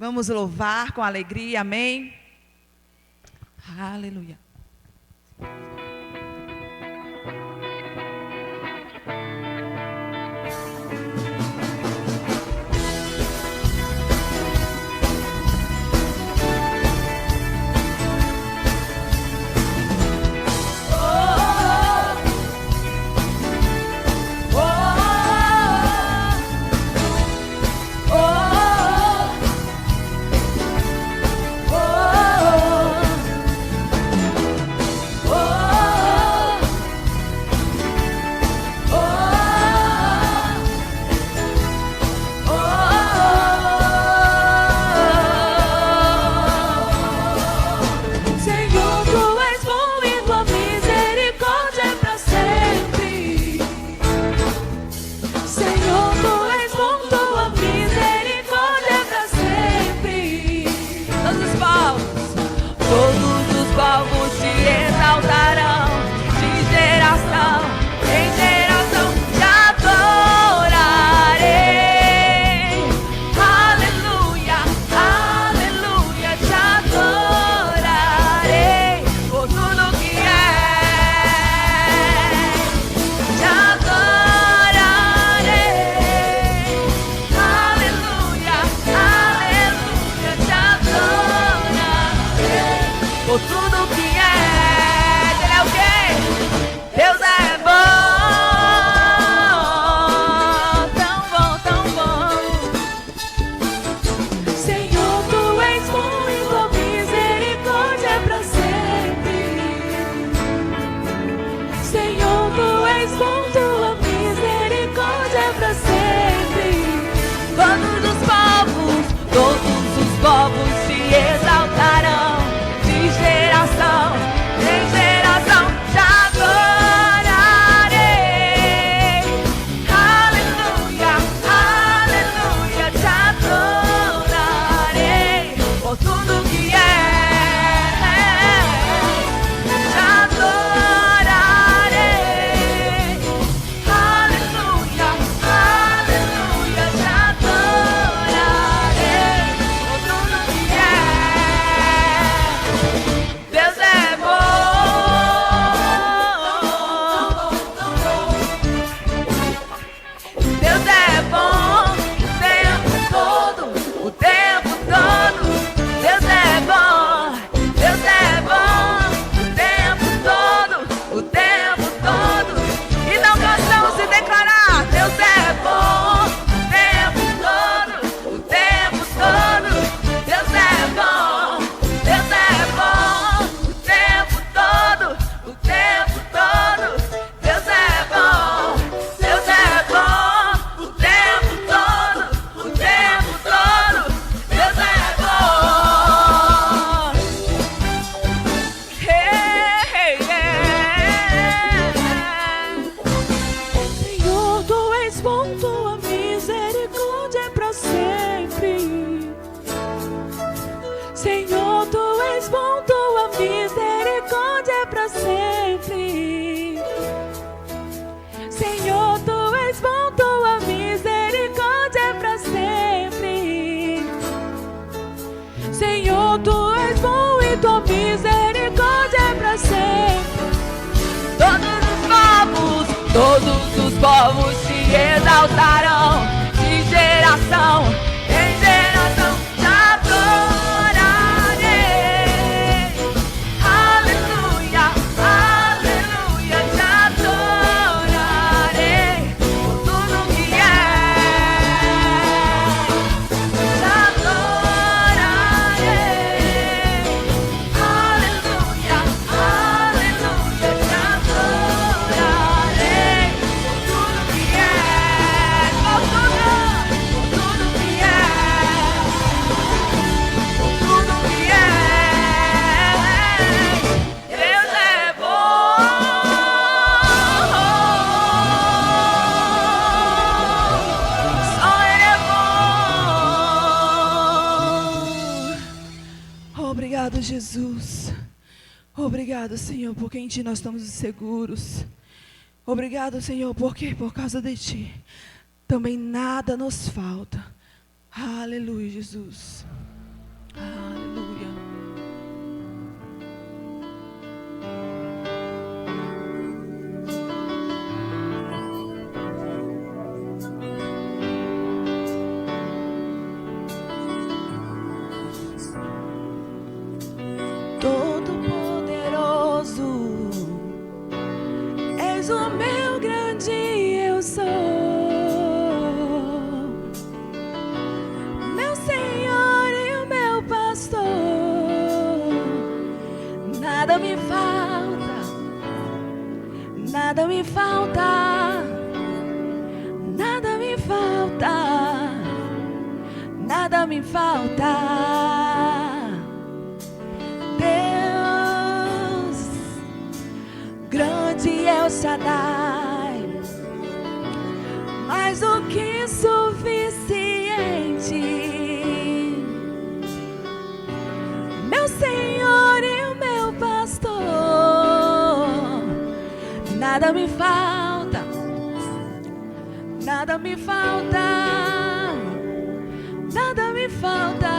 Vamos louvar com alegria, amém? Aleluia. Todos os povos te exaltarão, de geração em geração te adorarei. Aleluia, aleluia, te adorarei por tudo que é. Te adorarei. Aleluia, aleluia, te adorarei. Obrigado, Jesus. Obrigado, Senhor, porque em Ti nós estamos seguros. Obrigado, Senhor, porque por causa de Ti também nada nos falta. Aleluia, Jesus. me falta, nada me falta, nada me falta, nada me falta. Deus, grande é o Shaddai, mais do que suficiente. Meu Senhor e o meu pastor, nada me falta, nada me falta, nada me falta,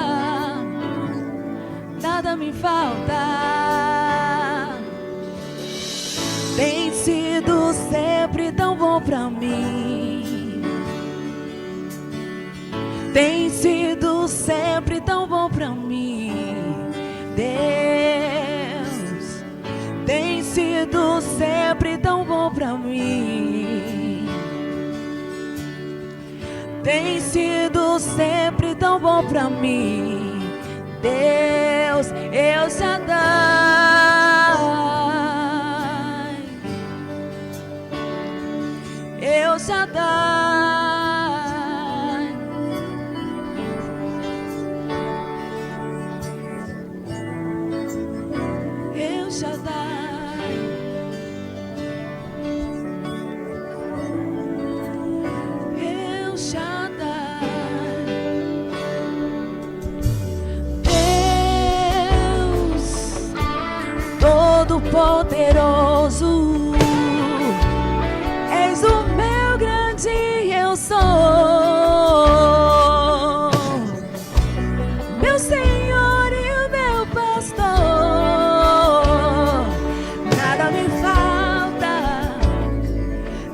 nada me falta. Tem sido sempre tão bom pra mim. Tem sido sempre tão bom pra mim. Deus tem sido sempre tão bom pra mim. Tem sido sempre tão bom pra mim. Deus, El Shaddai, El Shaddai, El Shaddai, El Shaddai. Deus Todo-Poderoso, és o meu grande eu sou. Meu Senhor e o meu pastor, nada me falta,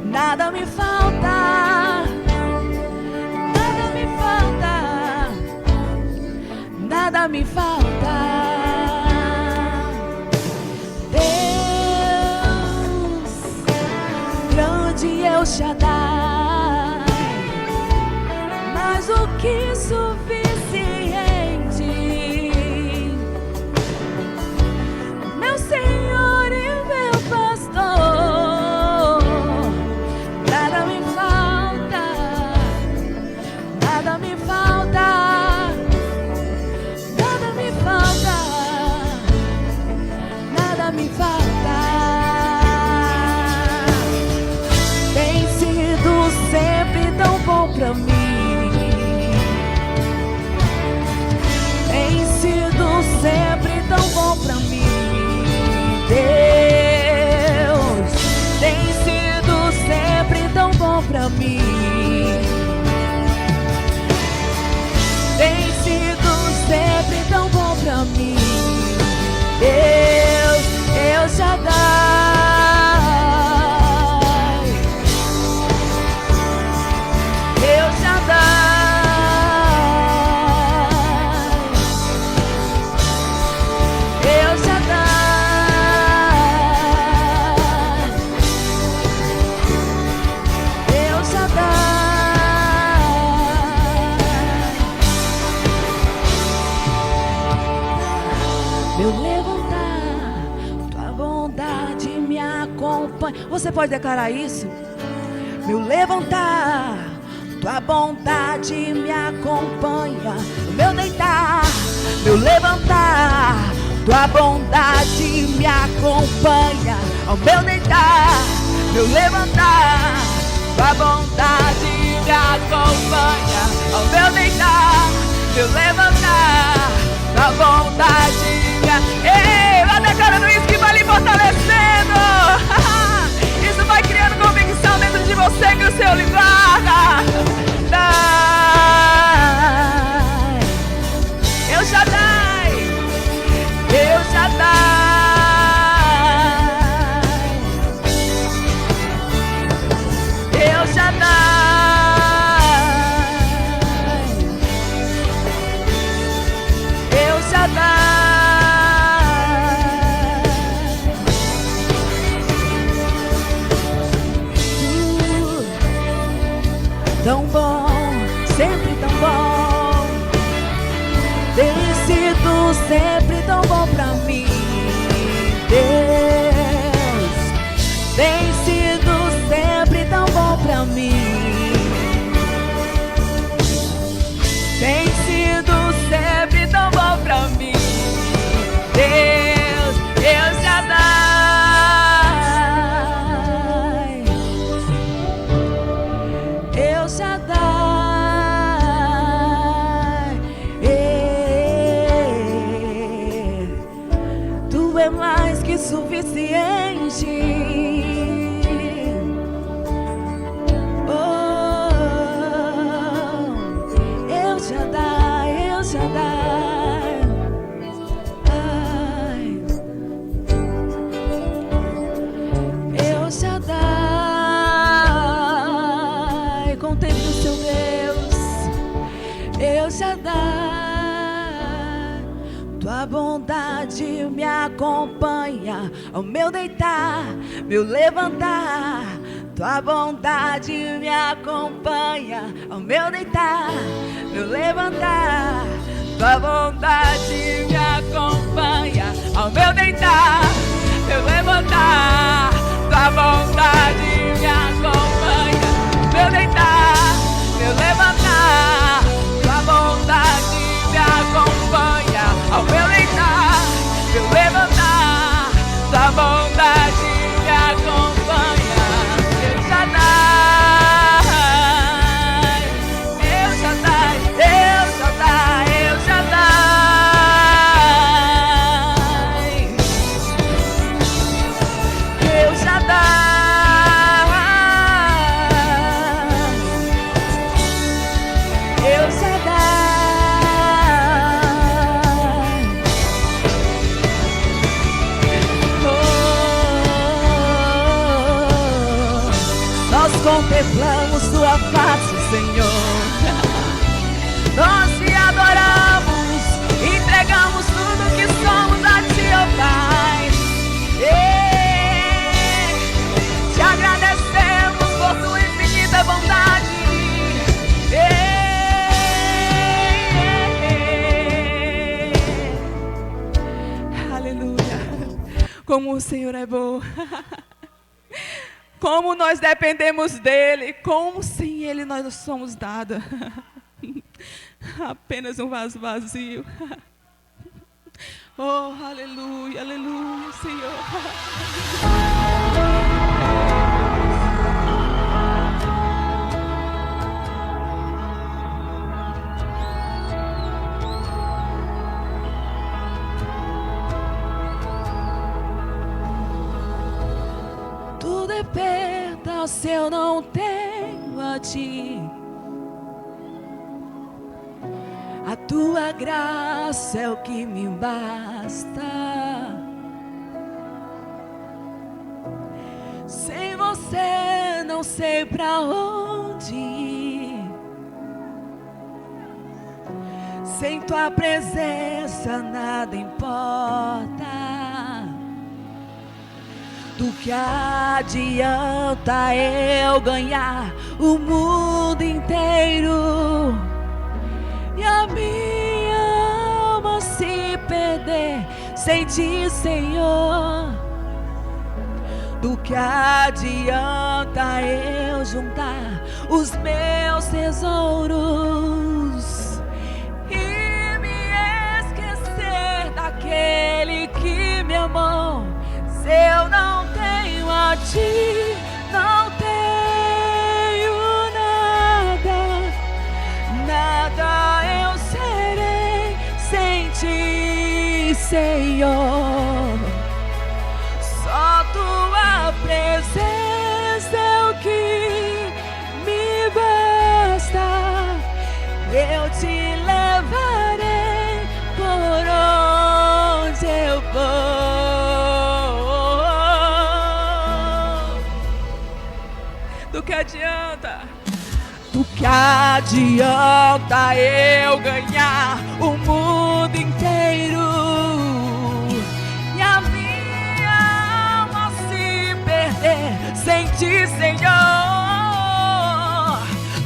nada me falta, nada me falta, nada me falta. Deus, grande é o Shaddai, mais do que suficiente. Meu Senhor e meu pastor, nada me falta, nada me falta, nada me falta, nada me falta. Tem sido sempre tão bom pra mim. Tem sido sempre tão bom pra mim. Deus tem sido sempre tão bom pra mim. Tem sido sempre tão bom pra mim. Deus, El Shaddai, El Shaddai, El Shaddai, El Shaddai. Meu levantar, tua bondade me acompanha. Você pode declarar isso? Meu levantar, tua bondade me acompanha. O meu deitar, meu levantar, tua bondade me acompanha. Ao meu deitar, meu levantar, tua bondade me acompanha. Ao meu deitar, meu levantar, tua bondade me acompanha. Ei, vai declarando isso que vai lhe fortalecendo. Isso vai criando convicção dentro de você que o Senhor lhe guarda. El Shaddai, El Shaddai, El Shaddai, El Shaddai. Tão bom, sempre tão bom. Tem sido sempre tão bom pra mim. Deus, suficiente. Oh, El Shaddai, El Shaddai. Ai, El Shaddai, contemple o seu Deus. El Shaddai, tua bondade me acompanha ao meu deitar, meu levantar. Tua bondade me acompanha ao meu deitar, meu levantar. Tua bondade me acompanha ao meu deitar, meu levantar. Tua bondade me acompanha ao meu deitar, meu levantar. Tua bondade me acompanha ao meu deitar, meu levantar. Tua bondade me acompanha. El Shaddai, El Shaddai, El Shaddai, El Shaddai, El Shaddai, El Shaddai. Nós contemplamos tua face, Senhor. Nós te adoramos, entregamos tudo que somos a ti, ó Pai. Te agradecemos por tua infinita bondade. Aleluia. Como o Senhor é bom. Como nós dependemos dele, como sem ele nós não somos nada. Apenas um vaso vazio. Oh, aleluia, aleluia, Senhor. Tudo é perda se eu não tenho a ti. A tua graça é o que me basta. Sem você não sei pra onde ir. Sem tua presença nada importa. Do que adianta eu ganhar o mundo inteiro e a minha alma se perder sem ti, Senhor? Do que adianta eu juntar os meus tesouros e me esquecer daquele que me amou? Se eu não tenho a ti, não tenho nada, nada eu serei sem ti, Senhor. Só tua presença é o que me basta. Eu te levarei por onde eu for. Do que adianta? Do que adianta eu ganhar o mundo inteiro e a minha alma se perder sem ti, Senhor?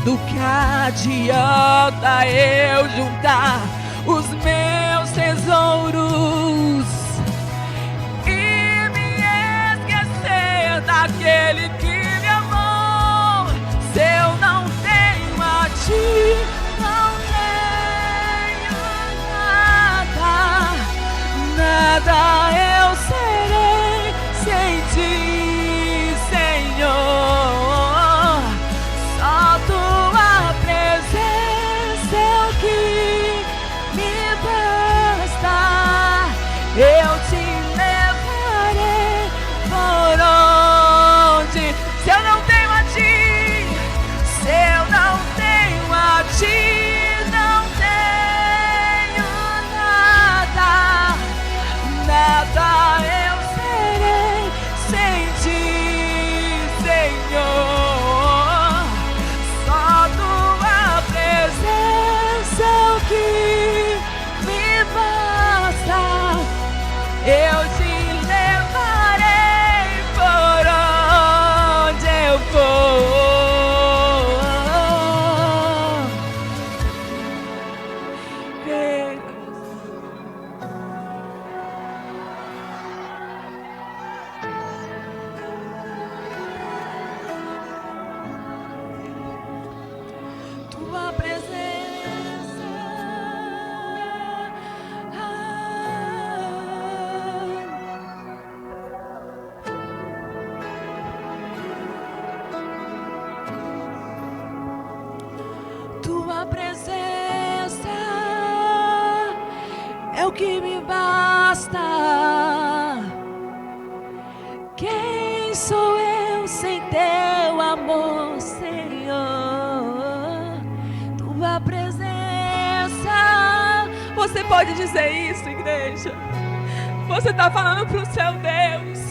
Do que adianta eu juntar os meus tesouros e me esquecer daquele que me amou? Se eu não tenho a ti, não tenho nada, nada eu serei sem ti, Senhor. Só tua presença é o que o que me basta. Quem sou eu sem teu amor, Senhor? Tua presença. Você pode dizer isso, igreja? Você está falando para o seu Deus.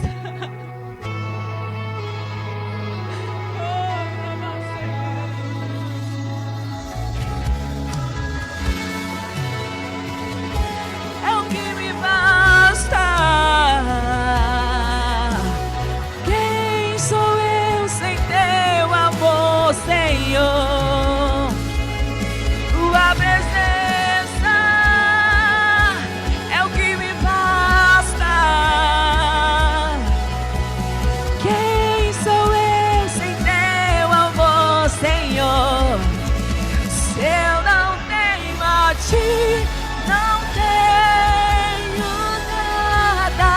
É o que me basta. Quem sou eu sem teu amor, Senhor? Tua presença é o que me basta. Quem sou eu sem teu amor, Senhor? Se eu não tenho a ti, não tenho nada,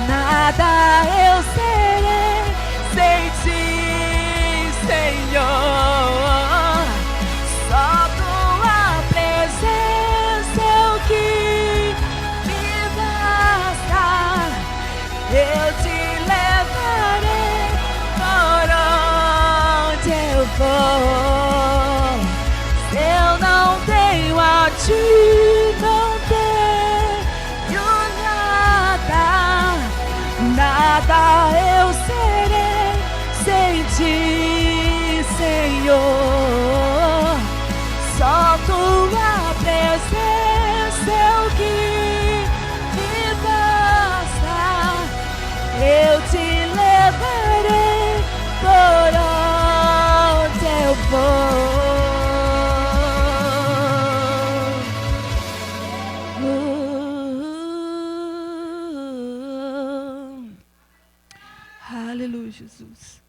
nada eu serei sem ti, Senhor. Só tua presença é o que me basta. Eu te levarei por onde eu for. Se eu não tenho a ti, não tenho nada, nada eu serei sem ti, Senhor. Só tua presença é o que me basta. Eu te levarei por onde eu for. Aleluia, Jesus.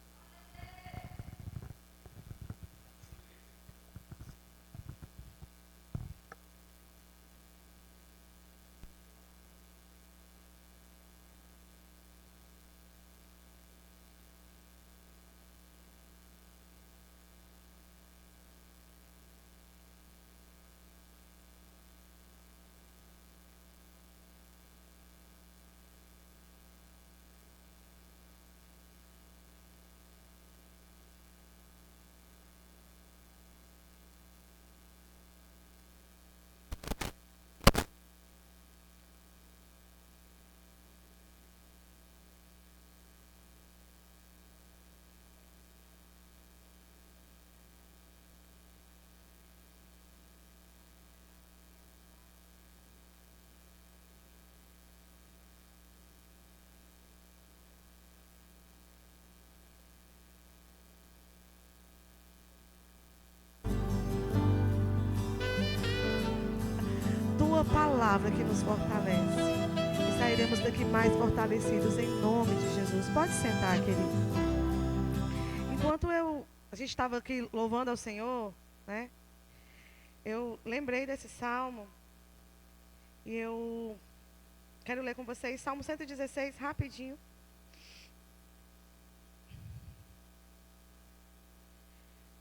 Tua palavra que nos fortalece. E sairemos daqui mais fortalecidos em nome de Jesus. Pode sentar, querido. Enquanto a gente estava aqui louvando ao Senhor, né? Eu lembrei desse salmo. E eu quero ler com vocês Salmo 116, rapidinho.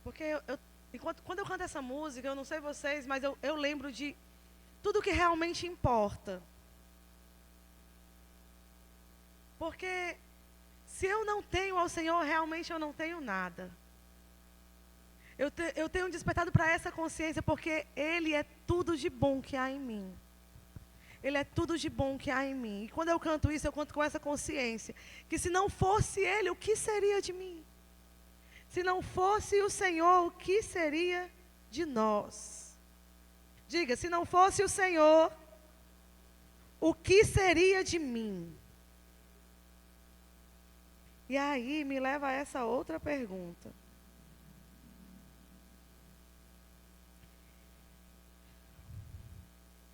Porque quando eu canto essa música, eu não sei vocês, mas eu lembro de tudo que realmente importa. Porque se eu não tenho ao Senhor, realmente eu não tenho nada. Eu tenho despertado para essa consciência, porque Ele é tudo de bom que há em mim. Ele é tudo de bom que há em mim. E quando eu canto isso, eu canto com essa consciência. Que se não fosse Ele, o que seria de mim? Se não fosse o Senhor, o que seria de nós? Diga, se não fosse o Senhor, o que seria de mim? E aí me leva a essa outra pergunta.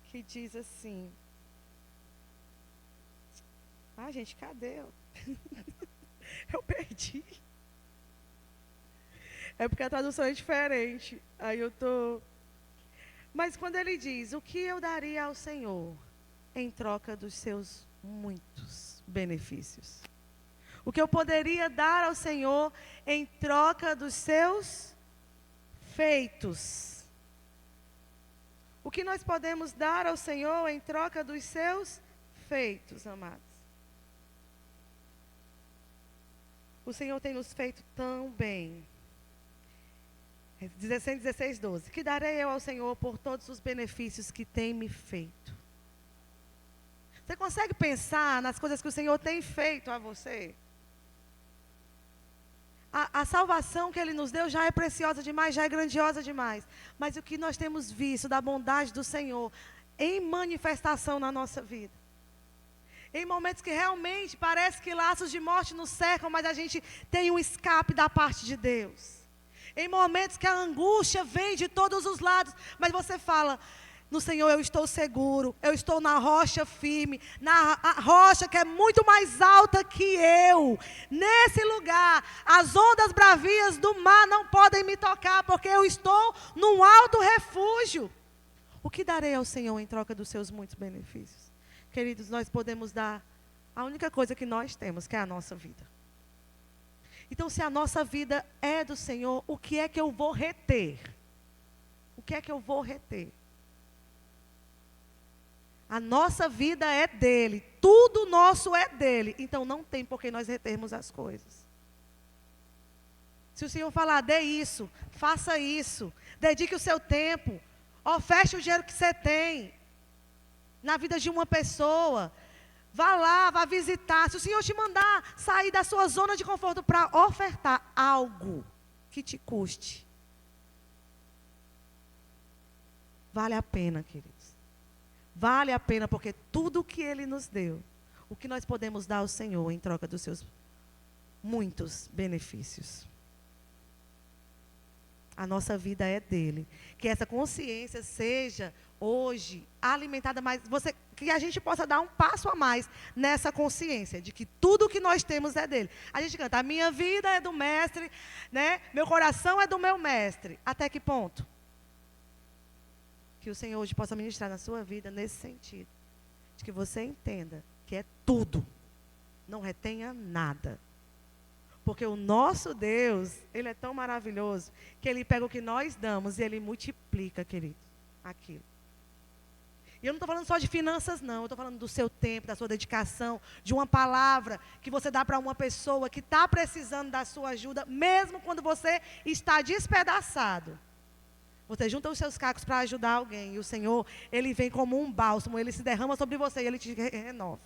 Que diz assim. Ah, gente, cadê eu? Eu perdi. É porque a tradução é diferente. Aí eu tô... Mas quando ele diz, o que eu daria ao Senhor em troca dos seus muitos benefícios? O que eu poderia dar ao Senhor em troca dos seus feitos? O O que nós podemos dar ao Senhor em troca dos seus feitos, amados? O Senhor tem nos feito tão bem. 16, 12. Que darei eu ao Senhor por todos os benefícios que tem me feito? Você consegue pensar nas coisas que o Senhor tem feito a você? A salvação que Ele nos deu já é preciosa demais, já é grandiosa demais. Mas o que nós temos visto da bondade do Senhor em manifestação na nossa vida? Em momentos que realmente parece que laços de morte nos cercam, mas a gente tem um escape da parte de Deus. Em momentos que a angústia vem de todos os lados, mas você fala: no Senhor eu estou seguro, eu estou na rocha firme, na rocha que é muito mais alta que eu. Nesse lugar, as ondas bravias do mar não podem me tocar, porque eu estou num alto refúgio. O que darei ao Senhor em troca dos seus muitos benefícios? Queridos, nós podemos dar a única coisa que nós temos, que é a nossa vida. Então, se a nossa vida é do Senhor, o que é que eu vou reter? O que é que eu vou reter? A nossa vida é dele, tudo nosso é dele. Então não tem por que nós retermos as coisas. Se o Senhor falar, dê isso, faça isso, dedique o seu tempo, oferte o dinheiro que você tem na vida de uma pessoa, vá lá, vá visitar. Se o Senhor te mandar sair da sua zona de conforto para ofertar algo que te custe, vale a pena, queridos. Vale a pena, porque tudo que Ele nos deu, o que nós podemos dar ao Senhor em troca dos seus muitos benefícios. A nossa vida é dele. Que essa consciência seja hoje alimentada mais, que a gente possa dar um passo a mais nessa consciência de que tudo que nós temos é dele. A gente canta: a minha vida é do mestre, né? Meu coração é do meu mestre. Até que ponto? Que o Senhor hoje possa ministrar na sua vida nesse sentido. De que você entenda que é tudo. Não retenha nada. Porque o nosso Deus, Ele é tão maravilhoso, que Ele pega o que nós damos e Ele multiplica, querido, aquilo. E eu não estou falando só de finanças, não. Eu estou falando do seu tempo, da sua dedicação, de uma palavra que você dá para uma pessoa que está precisando da sua ajuda, mesmo quando você está despedaçado. Você junta os seus cacos para ajudar alguém. E o Senhor, Ele vem como um bálsamo. Ele se derrama sobre você e Ele te renova.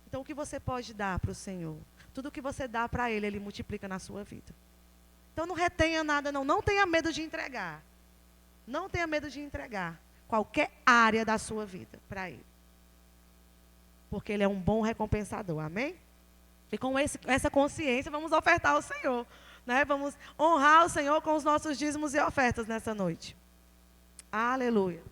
Então, o que você pode dar para o Senhor? Tudo o que você dá para Ele, Ele multiplica na sua vida. Então, não retenha nada, não. Não tenha medo de entregar. Não tenha medo de entregar qualquer área da sua vida para Ele. Porque Ele é um bom recompensador. Amém? E com essa consciência, vamos ofertar ao Senhor. Né? Vamos honrar o Senhor com os nossos dízimos e ofertas nessa noite. Aleluia.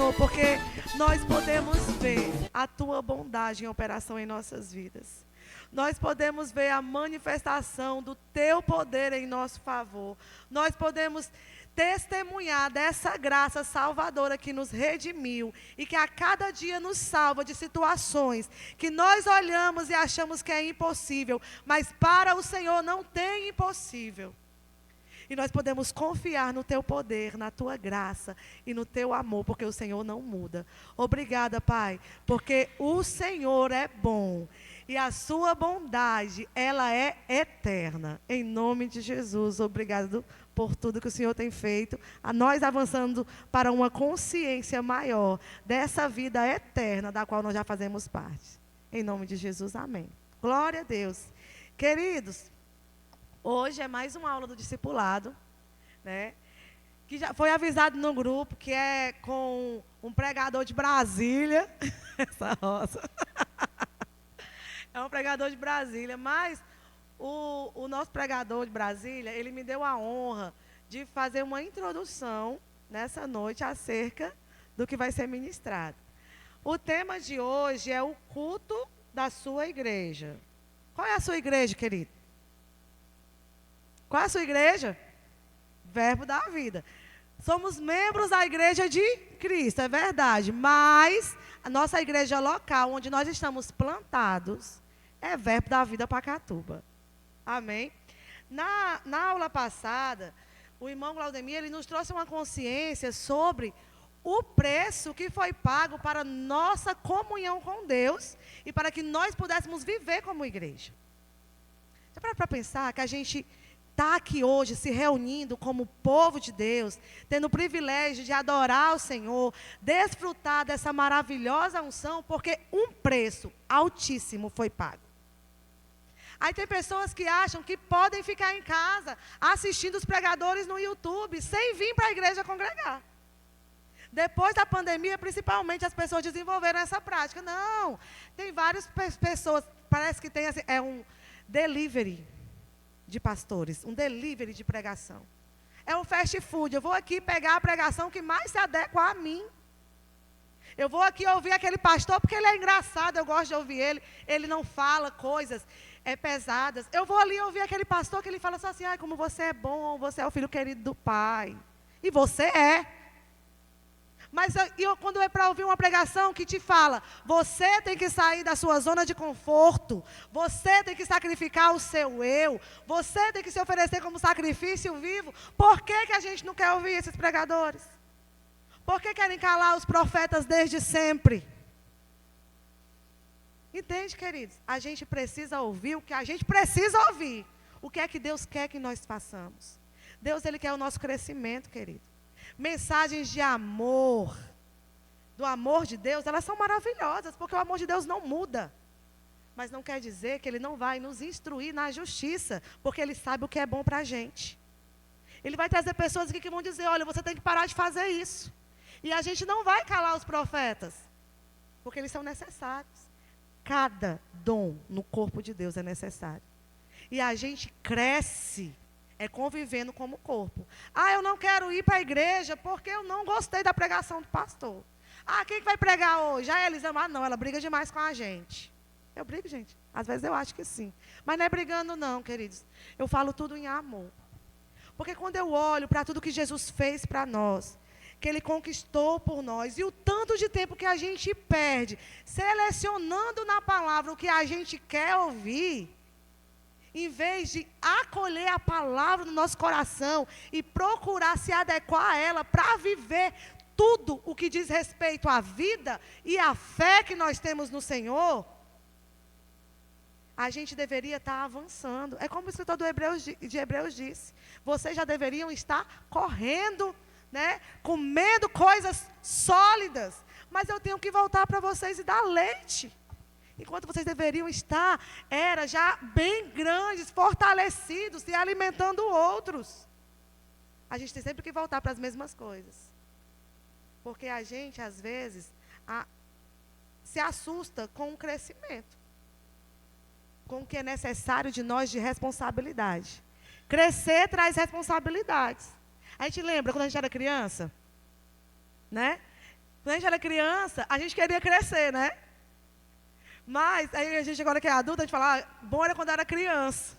Senhor, porque nós podemos ver a Tua bondade em operação em nossas vidas. nós podemos ver a manifestação do teu poder em nosso favor. Nós podemos testemunhar dessa graça salvadora que nos redimiu e que a cada dia nos salva de situações que nós olhamos e achamos que é impossível, mas para o Senhor não tem impossível. E nós podemos confiar no teu poder, na tua graça e no teu amor, porque o Senhor não muda. Obrigada, Pai, porque o Senhor é bom e a sua bondade, ela é eterna. Em nome de Jesus, obrigado por tudo que o Senhor tem feito, a nós avançando para uma consciência maior dessa vida eterna da qual nós já fazemos parte. Em nome de Jesus, amém. Glória a Deus. Queridos, hoje é mais uma aula do discipulado, né? Que já foi avisado no grupo, que é com um pregador de Brasília. Essa roça. É um pregador de Brasília, mas o nosso pregador de Brasília, ele me deu a honra de fazer uma introdução nessa noite acerca do que vai ser ministrado. O tema de hoje é o culto da sua igreja. Qual é a sua igreja, querido? Qual é a sua igreja? Verbo da vida. Somos membros da igreja de Cristo, é verdade. Mas a nossa igreja local, onde nós estamos plantados, é Verbo da Vida Pacatuba. Amém? Na aula passada, o irmão Claudemir, ele nos trouxe uma consciência sobre o preço que foi pago para nossa comunhão com Deus e para que nós pudéssemos viver como igreja. Já parou para pensar que a gente está aqui hoje se reunindo como povo de Deus, tendo o privilégio de adorar o Senhor, desfrutar dessa maravilhosa unção, porque um preço altíssimo foi pago. Aí tem pessoas que acham que podem ficar em casa assistindo os pregadores no YouTube, sem vir para a igreja congregar. Depois da pandemia, principalmente, as pessoas desenvolveram essa prática. Não, tem várias pessoas, parece que tem assim, é um delivery de pastores, um delivery de pregação. É um fast food, eu vou aqui pegar a pregação que mais se adequa a mim. Eu vou aqui ouvir aquele pastor porque ele é engraçado, eu gosto de ouvir ele não fala coisas pesadas. Eu vou ali ouvir aquele pastor que ele fala só assim, ai, como você é bom, você é o filho querido do Pai. E você é. Mas quando é para ouvir uma pregação que te fala, você tem que sair da sua zona de conforto, você tem que sacrificar o seu eu, você tem que se oferecer como sacrifício vivo, por que a gente não quer ouvir esses pregadores? Por que querem calar os profetas desde sempre? Entende, queridos? A gente precisa ouvir o que a gente precisa ouvir. O que é que Deus quer que nós façamos? Deus, Ele quer o nosso crescimento, querido. Mensagens de amor, do amor de Deus, elas são maravilhosas, porque o amor de Deus não muda. Mas não quer dizer que Ele não vai nos instruir na justiça, porque Ele sabe o que é bom para a gente. Ele vai trazer pessoas aqui que vão dizer, olha, você tem que parar de fazer isso. E a gente não vai calar os profetas, porque eles são necessários. Cada dom no corpo de Deus é necessário. E a gente cresce convivendo como corpo. Ah, eu não quero ir para a igreja porque eu não gostei da pregação do pastor. Ah, quem que vai pregar hoje? Ah, Elisama, não, ela briga demais com a gente. Eu brigo, gente? Às vezes eu acho que sim. Mas não é brigando não, queridos. Eu falo tudo em amor. Porque quando eu olho para tudo que Jesus fez para nós, que Ele conquistou por nós, e o tanto de tempo que a gente perde, selecionando na palavra o que a gente quer ouvir, em vez de acolher a palavra no nosso coração e procurar se adequar a ela para viver tudo o que diz respeito à vida e à fé que nós temos no Senhor, a gente deveria estar avançando. É como o escritor de Hebreus disse, vocês já deveriam estar correndo, né, comendo coisas sólidas, mas eu tenho que voltar para vocês e dar leite. Enquanto vocês deveriam estar, já bem grandes, fortalecidos e alimentando outros. A gente tem sempre que voltar para as mesmas coisas. Porque a gente, às vezes, se assusta com o crescimento. Com o que é necessário de nós de responsabilidade. Crescer traz responsabilidades. A gente lembra quando a gente era criança? Né? Quando a gente era criança, a gente queria crescer, né? Mas aí a gente agora que é adulta, a gente fala, bom era quando era criança.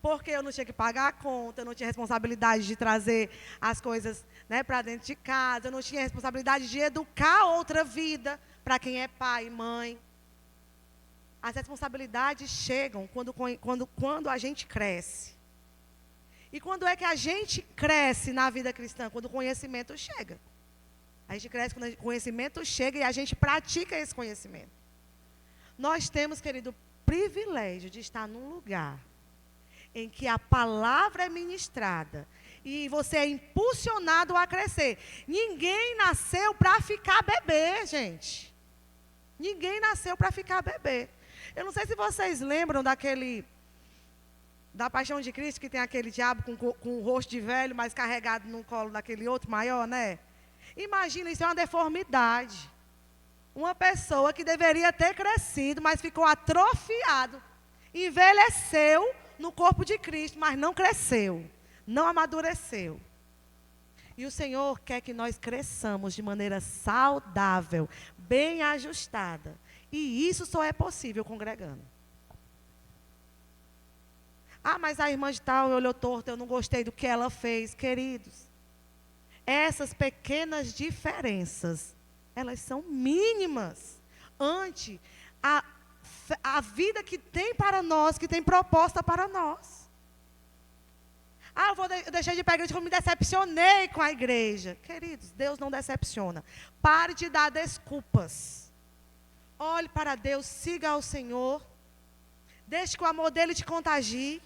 Porque eu não tinha que pagar a conta, eu não tinha responsabilidade de trazer as coisas, né, para dentro de casa, eu não tinha responsabilidade de educar outra vida para quem é pai e mãe. As responsabilidades chegam quando a gente cresce. E quando é que a gente cresce na vida cristã? Quando o conhecimento chega. A gente cresce quando o conhecimento chega e a gente pratica esse conhecimento. Nós temos, querido, o privilégio de estar num lugar em que a palavra é ministrada e você é impulsionado a crescer. Ninguém nasceu para ficar bebê, gente. Ninguém nasceu para ficar bebê. Eu não sei se vocês lembram da Paixão de Cristo, que tem aquele diabo com o rosto de velho, mas carregado no colo daquele outro maior, né? Imagina, isso é uma deformidade. Uma pessoa que deveria ter crescido, mas ficou atrofiado, envelheceu no corpo de Cristo, mas não cresceu, não amadureceu. E o Senhor quer que nós cresçamos de maneira saudável, bem ajustada. E isso só é possível congregando. Mas a irmã de tal olhou torto, eu não gostei do que ela fez. Queridos, essas pequenas diferenças, elas são mínimas ante a vida que tem para nós, que tem proposta para nós. Eu deixei de ir para a igreja porque eu me decepcionei com a igreja. Queridos, Deus não decepciona. Pare de dar desculpas. Olhe para Deus, siga ao Senhor. Deixe que o amor dele te contagie.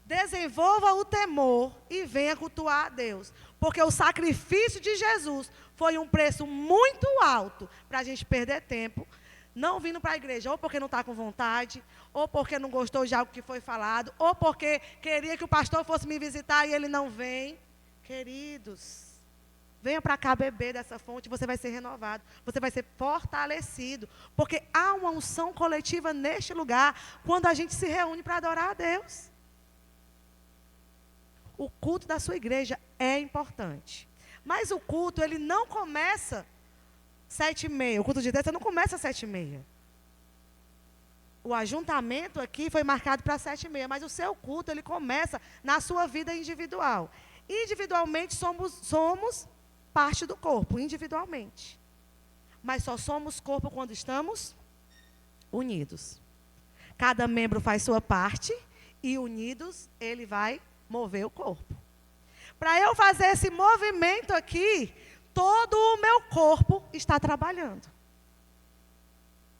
Desenvolva o temor e venha cultuar a Deus. Porque o sacrifício de Jesus foi um preço muito alto para a gente perder tempo, não vindo para a igreja, ou porque não está com vontade, ou porque não gostou de algo que foi falado, ou porque queria que o pastor fosse me visitar e ele não vem. Queridos, venha para cá beber dessa fonte, você vai ser renovado, você vai ser fortalecido, porque há uma unção coletiva neste lugar, quando a gente se reúne para adorar a Deus. O culto da sua igreja é importante, mas o culto, ele não começa 7h30, o culto de Deus não começa às 7h30. O ajuntamento aqui foi marcado para 7h30, mas o seu culto, ele começa na sua vida individual. Individualmente somos parte do corpo, individualmente. Mas só somos corpo quando estamos unidos. Cada membro faz sua parte e unidos ele vai mover o corpo. Para eu fazer esse movimento aqui, todo o meu corpo está trabalhando.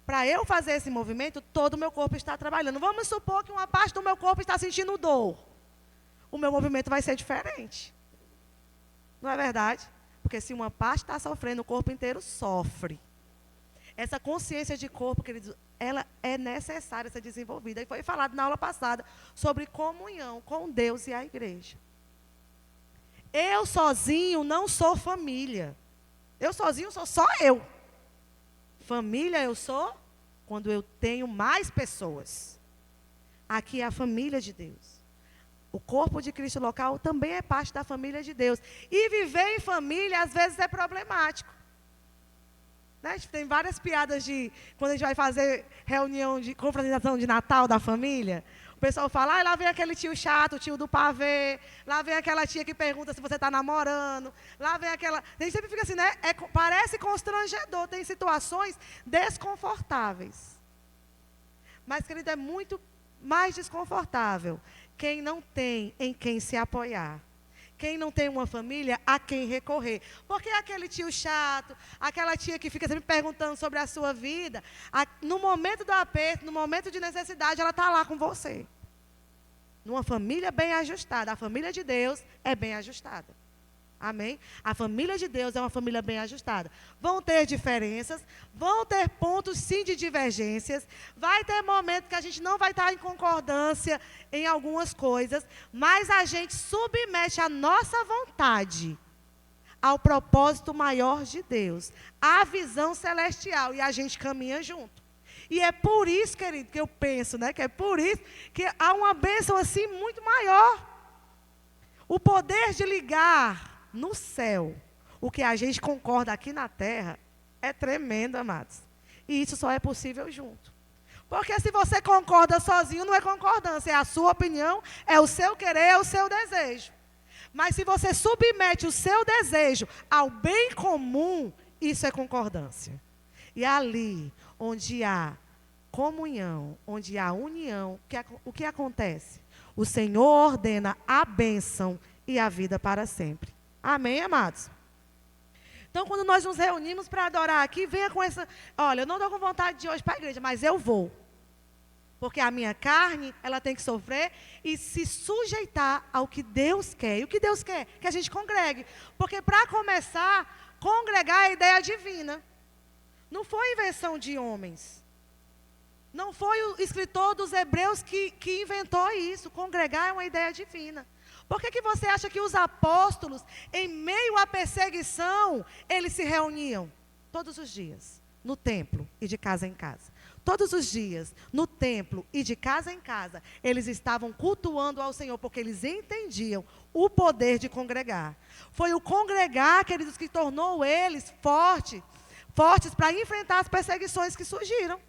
Para eu fazer esse movimento, todo o meu corpo está trabalhando. Vamos supor que uma parte do meu corpo está sentindo dor. O meu movimento vai ser diferente. Não é verdade? Porque se uma parte está sofrendo, o corpo inteiro sofre. Essa consciência de corpo, queridos, ela é necessária ser desenvolvida. E foi falado na aula passada sobre comunhão com Deus e a igreja. Eu sozinho não sou família. Eu sozinho sou só eu. Família eu sou quando eu tenho mais pessoas. Aqui é a família de Deus. O corpo de Cristo local também é parte da família de Deus. E viver em família, às vezes, é problemático. Né? A gente tem várias piadas de quando a gente vai fazer reunião de confraternização de Natal da família. O pessoal fala, lá vem aquele tio chato, o tio do pavê. Lá vem aquela tia que pergunta se você está namorando. Lá vem aquela... A gente sempre fica assim, né? Parece constrangedor, tem situações desconfortáveis. Mas, querido, é muito mais desconfortável quem não tem em quem se apoiar. Quem não tem uma família, a quem recorrer. Porque aquele tio chato, aquela tia que fica sempre perguntando sobre a sua vida, no momento do aperto, no momento de necessidade, ela está lá com você. Numa família bem ajustada. A família de Deus é bem ajustada. Amém? A família de Deus é uma família bem ajustada. Vão ter diferenças, vão ter pontos sim de divergências, vai ter momentos que a gente não vai estar em concordância em algumas coisas, mas a gente submete a nossa vontade ao propósito maior de Deus, à visão celestial, e a gente caminha junto. E é por isso, querido, que eu penso, né, que é por isso que há uma bênção assim muito maior. O poder de ligar no céu o que a gente concorda aqui na terra é tremendo, amados. E isso só é possível junto. Porque se você concorda sozinho, não é concordância, é a sua opinião, é o seu querer, é o seu desejo. Mas se você submete o seu desejo ao bem comum, isso é concordância. E ali, onde há comunhão, onde há união, o que acontece? O Senhor ordena a bênção e a vida para sempre. Amém, amados? Então, quando nós nos reunimos para adorar aqui, venha com essa... Olha, eu não estou com vontade de ir hoje para a igreja, mas eu vou. Porque a minha carne, ela tem que sofrer e se sujeitar ao que Deus quer. E o que Deus quer? Que a gente congregue. Porque, para começar, congregar é ideia divina. Não foi invenção de homens. Não foi o escritor dos Hebreus que inventou isso. Congregar é uma ideia divina. Por que você acha que os apóstolos, em meio à perseguição, eles se reuniam? Todos os dias, no templo e de casa em casa. Todos os dias, no templo e de casa em casa, eles estavam cultuando ao Senhor, porque eles entendiam o poder de congregar. Foi o congregar, queridos, que tornou eles fortes para enfrentar as perseguições que surgiram.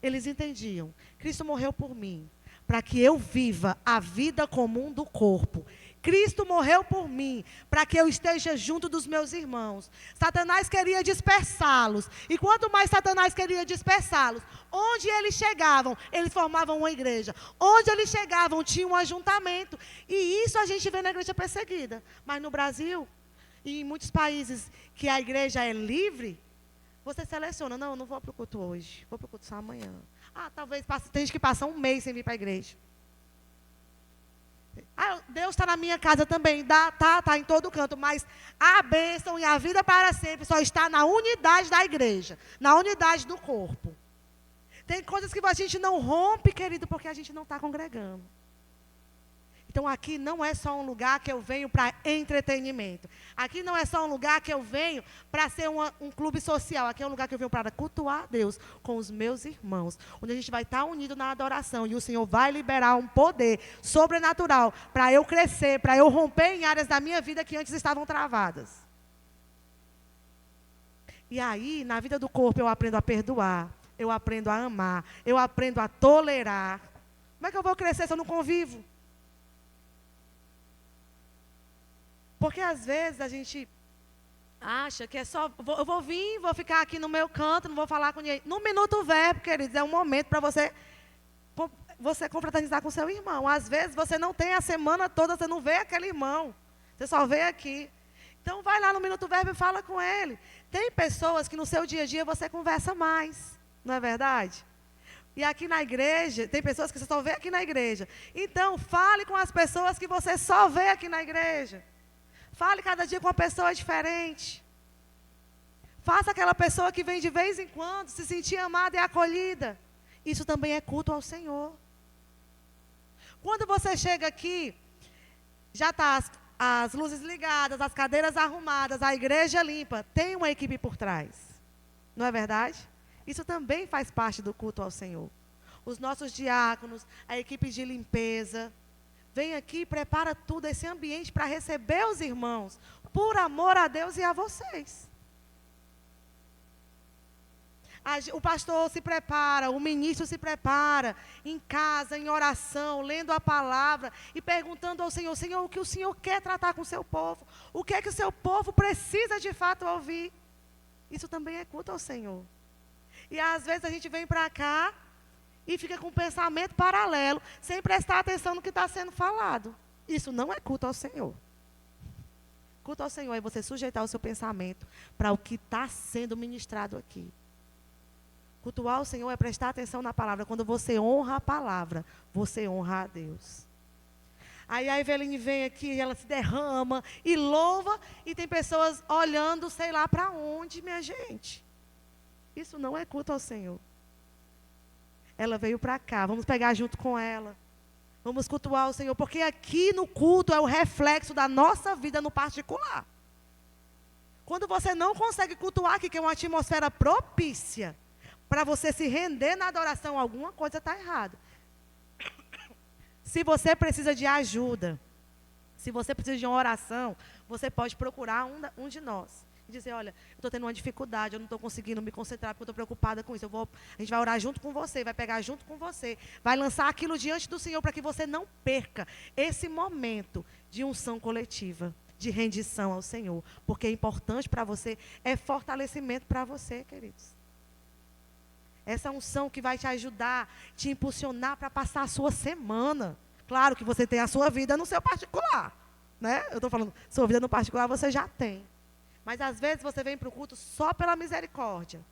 Eles entendiam, Cristo morreu por mim, para que eu viva a vida comum do corpo. Cristo morreu por mim, para que eu esteja junto dos meus irmãos. Satanás queria dispersá-los. E quanto mais Satanás queria dispersá-los, onde eles chegavam, eles formavam uma igreja. Onde eles chegavam, tinha um ajuntamento. E isso a gente vê na igreja perseguida. Mas no Brasil, e em muitos países que a igreja é livre, você seleciona, não, eu não vou para o culto hoje, vou para o culto só amanhã. Talvez tem gente que passa um mês sem vir para a igreja. Deus está na minha casa também, tá em todo canto, mas a bênção e a vida para sempre só está na unidade da igreja, na unidade do corpo. Tem coisas que a gente não rompe, querido, porque a gente não está congregando. Então aqui não é só um lugar que eu venho para entretenimento. Aqui não é só um lugar que eu venho para ser um clube social. Aqui é um lugar que eu venho para cultuar a Deus com os meus irmãos. Onde a gente vai estar unido na adoração. E o Senhor vai liberar um poder sobrenatural para eu crescer, para eu romper em áreas da minha vida que antes estavam travadas. E aí, na vida do corpo, eu aprendo a perdoar. Eu aprendo a amar. Eu aprendo a tolerar. Como é que eu vou crescer se eu não convivo? Porque às vezes a gente acha que é só, eu vou vir, vou ficar aqui no meu canto, não vou falar com ninguém. No minuto verbo, queridos, é um momento para você confraternizar com seu irmão. Às vezes você não tem a semana toda, você não vê aquele irmão, você só vê aqui. Então vai lá no minuto verbo e fala com ele. Tem pessoas que no seu dia a dia você conversa mais, não é verdade? E aqui na igreja, tem pessoas que você só vê aqui na igreja. Então fale com as pessoas que você só vê aqui na igreja. Fale cada dia com uma pessoa diferente. Faça aquela pessoa que vem de vez em quando se sentir amada e acolhida. Isso também é culto ao Senhor. Quando você chega aqui, já está as luzes ligadas, as cadeiras arrumadas, a igreja limpa. Tem uma equipe por trás. Não é verdade? Isso também faz parte do culto ao Senhor. Os nossos diáconos, a equipe de limpeza... Vem aqui e prepara tudo, esse ambiente para receber os irmãos, por amor a Deus e a vocês. O pastor se prepara, o ministro se prepara, em casa, em oração, lendo a palavra e perguntando ao Senhor, Senhor, o que o Senhor quer tratar com o seu povo? O que é que o seu povo precisa de fato ouvir? Isso também é culto ao Senhor. E às vezes a gente vem para cá, e fica com um pensamento paralelo, sem prestar atenção no que está sendo falado. Isso não é culto ao Senhor. Culto ao Senhor é você sujeitar o seu pensamento para o que está sendo ministrado aqui. Cultuar o Senhor é prestar atenção na palavra. Quando você honra a palavra, você honra a Deus. Aí a Eveline vem aqui, ela se derrama e louva, e tem pessoas olhando, sei lá para onde, minha gente. Isso não é culto ao Senhor. Ela veio para cá, vamos pegar junto com ela. Vamos cultuar o Senhor, porque aqui no culto é o reflexo da nossa vida no particular. Quando você não consegue cultuar aqui, que é uma atmosfera propícia, para você se render na adoração, alguma coisa está errada. Se você precisa de ajuda, se você precisa de uma oração, você pode procurar um de nós. E dizer, olha, eu estou tendo uma dificuldade, eu não estou conseguindo me concentrar porque eu estou preocupada com isso. A gente vai orar junto com você, vai pegar junto com você, vai lançar aquilo diante do Senhor para que você não perca esse momento de unção coletiva, de rendição ao Senhor. Porque é importante para você, é fortalecimento para você, queridos. Essa unção que vai te ajudar, te impulsionar para passar a sua semana. Claro que você tem a sua vida no seu particular, né? Eu estou falando, sua vida no particular você já tem. Mas às vezes você vem para o culto só pela misericórdia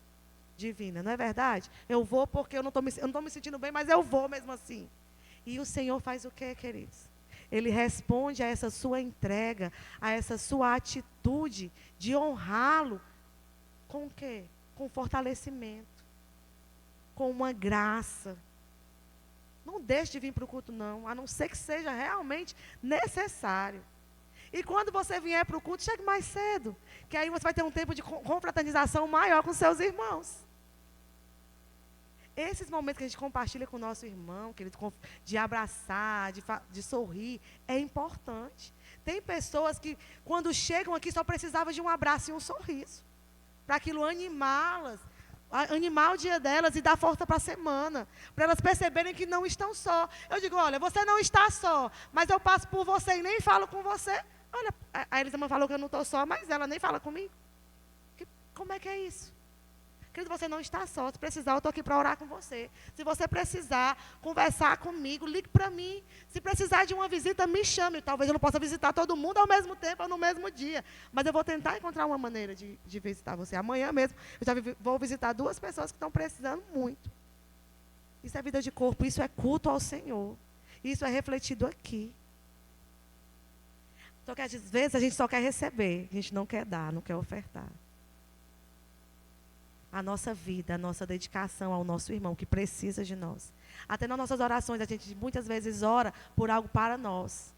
divina, não é verdade? Eu vou porque eu não estou me sentindo bem, mas eu vou mesmo assim. E o Senhor faz o quê, queridos? Ele responde a essa sua entrega, a essa sua atitude de honrá-lo com o quê? Com fortalecimento, com uma graça. Não deixe de vir para o culto, não, a não ser que seja realmente necessário. E quando você vier para o culto, chegue mais cedo, que aí você vai ter um tempo de confraternização maior com seus irmãos. Esses momentos que a gente compartilha com o nosso irmão, de abraçar, de sorrir, é importante. Tem pessoas que, quando chegam aqui, só precisavam de um abraço e um sorriso, para aquilo animá-las, animar o dia delas e dar força para a semana, para elas perceberem que não estão só. Eu digo, olha, você não está só, mas eu passo por você e nem falo com você. Olha, a Elisama falou que eu não estou só, mas ela nem fala comigo. Como é que é isso? Querido, você não está só. Se precisar, eu estou aqui para orar com você. Se você precisar conversar comigo, ligue para mim. Se precisar de uma visita, me chame. Talvez eu não possa visitar todo mundo ao mesmo tempo ou no mesmo dia. Mas eu vou tentar encontrar uma maneira de visitar você. Amanhã mesmo, eu já vou visitar 2 pessoas que estão precisando muito. Isso é vida de corpo, isso é culto ao Senhor. Isso é refletido aqui. Só que às vezes a gente só quer receber, a gente não quer dar, não quer ofertar. A nossa vida, a nossa dedicação ao nosso irmão que precisa de nós. Até nas nossas orações, a gente muitas vezes ora por algo para nós.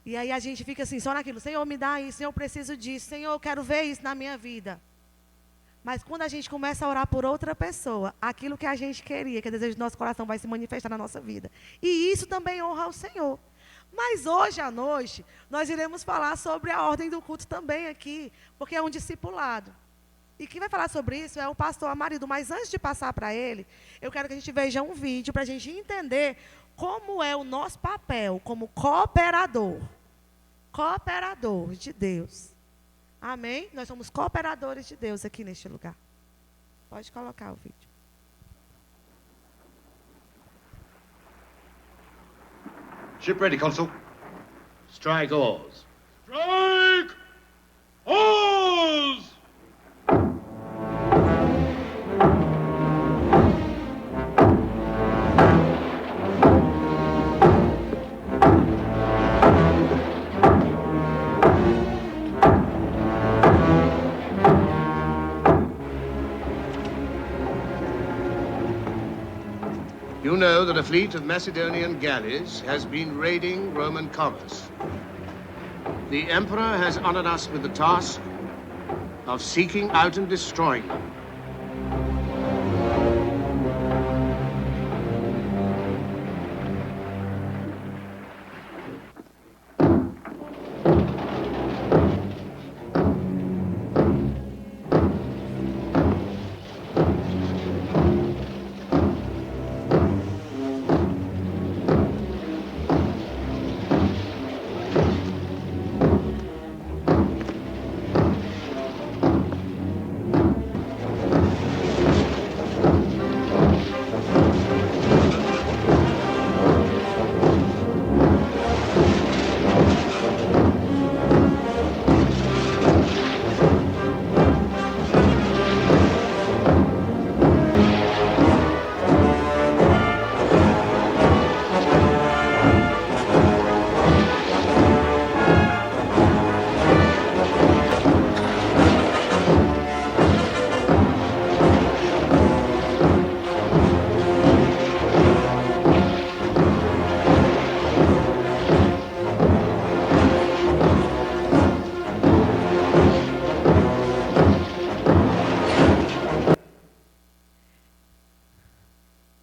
E aí a gente fica assim, só naquilo, Senhor, me dá isso, Senhor, eu preciso disso, Senhor, eu quero ver isso na minha vida. Mas quando a gente começa a orar por outra pessoa, aquilo que a gente queria, que é desejo do nosso coração, vai se manifestar na nossa vida. E isso também honra ao Senhor. Mas hoje à noite, nós iremos falar sobre a ordem do culto também aqui, porque é um discipulado. E quem vai falar sobre isso é o pastor Amarido. Mas antes de passar para ele, eu quero que a gente veja um vídeo para a gente entender como é o nosso papel como cooperador. Cooperador de Deus. Amém? Nós somos cooperadores de Deus aqui neste lugar. Pode colocar o vídeo. Ship ready, Consul. Strike oars. Strike! Oars! You know that a fleet of Macedonian galleys has been raiding Roman commerce. The Emperor has honored us with the task of seeking out and destroying them.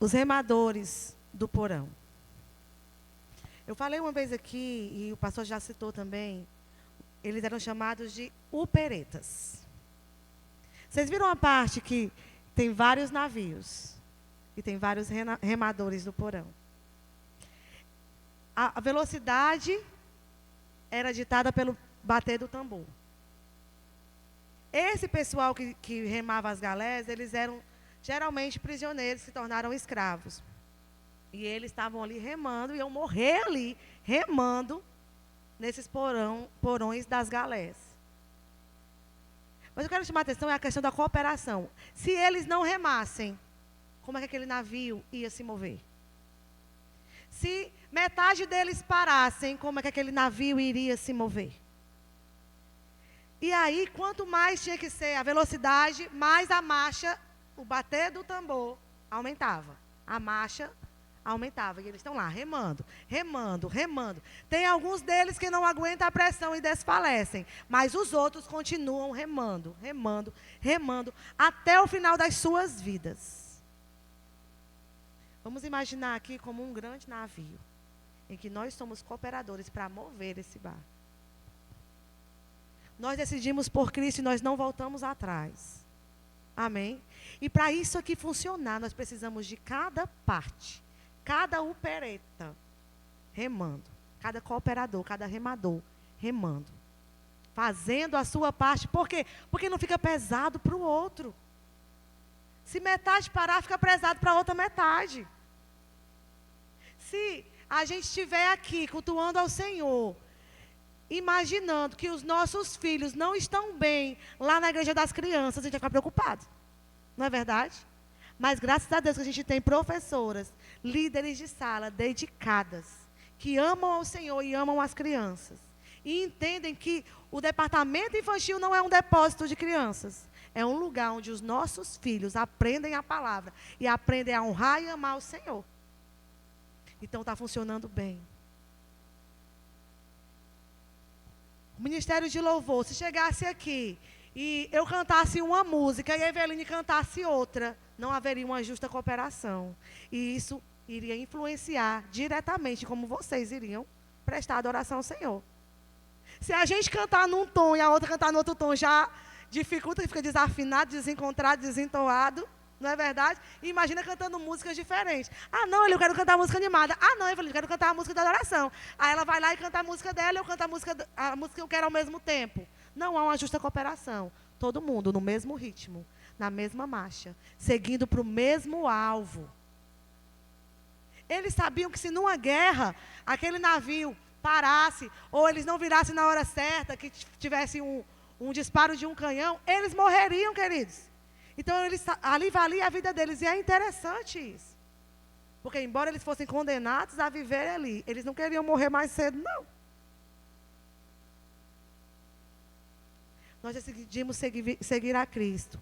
Os remadores do porão. Eu falei uma vez aqui, e o pastor já citou também, eles eram chamados de uperetas. Vocês viram a parte que tem vários navios e tem vários remadores no porão. A velocidade era ditada pelo bater do tambor. Esse pessoal que remava as galés, eles eram geralmente prisioneiros que se tornaram escravos. E eles estavam ali remando, e iam morrer ali, remando nesses porões das galés. Mas eu quero chamar a atenção é a questão da cooperação. Se eles não remassem, como é que aquele navio ia se mover? Se metade deles parassem, como é que aquele navio iria se mover? E aí, quanto mais tinha que ser a velocidade, mais a marcha, o bater do tambor, aumentava. A marcha aumentava. E eles estão lá, remando, remando, remando. Tem alguns deles que não aguentam a pressão e desfalecem. Mas os outros continuam remando, remando, remando, até o final das suas vidas. Vamos imaginar aqui como um grande navio, em que nós somos cooperadores para mover esse barco. Nós decidimos por Cristo e nós não voltamos atrás. Amém? E para isso aqui funcionar, nós precisamos de cada parte, cada upereta remando, cada cooperador, cada remador remando, fazendo a sua parte. Por quê? Porque não fica pesado para o outro. Se metade parar, fica pesado para a outra metade. Se a gente estiver aqui cultuando ao Senhor, imaginando que os nossos filhos não estão bem lá na igreja das crianças, a gente vai ficar preocupado. Não é verdade? Mas graças a Deus que a gente tem professoras, líderes de sala dedicadas, que amam ao Senhor e amam as crianças. E entendem que o departamento infantil não é um depósito de crianças. É um lugar onde os nossos filhos aprendem a palavra e aprendem a honrar e amar o Senhor. Então está funcionando bem. O ministério de louvor, se chegasse aqui e eu cantasse uma música e a Eveline cantasse outra, não haveria uma justa cooperação. E isso iria influenciar diretamente como vocês iriam prestar adoração ao Senhor. Se a gente cantar num tom e a outra cantar no outro tom, já dificulta, fica desafinado, desencontrado, desentoado. Não é verdade? E imagina cantando músicas diferentes. Ah, não, eu quero cantar música animada. Ah, não, eu quero cantar a música da adoração. Aí ela vai lá e canta a música dela, eu canto a música que eu quero ao mesmo tempo. Não há uma justa cooperação. Todo mundo no mesmo ritmo, na mesma marcha, seguindo para o mesmo alvo. Eles sabiam que se numa guerra, aquele navio parasse, ou eles não virassem na hora certa, que tivesse um disparo de um canhão, eles morreriam, queridos. Então, ali valia a vida deles. E é interessante isso. Porque, embora eles fossem condenados a viver ali, eles não queriam morrer mais cedo, não. Nós decidimos seguir a Cristo.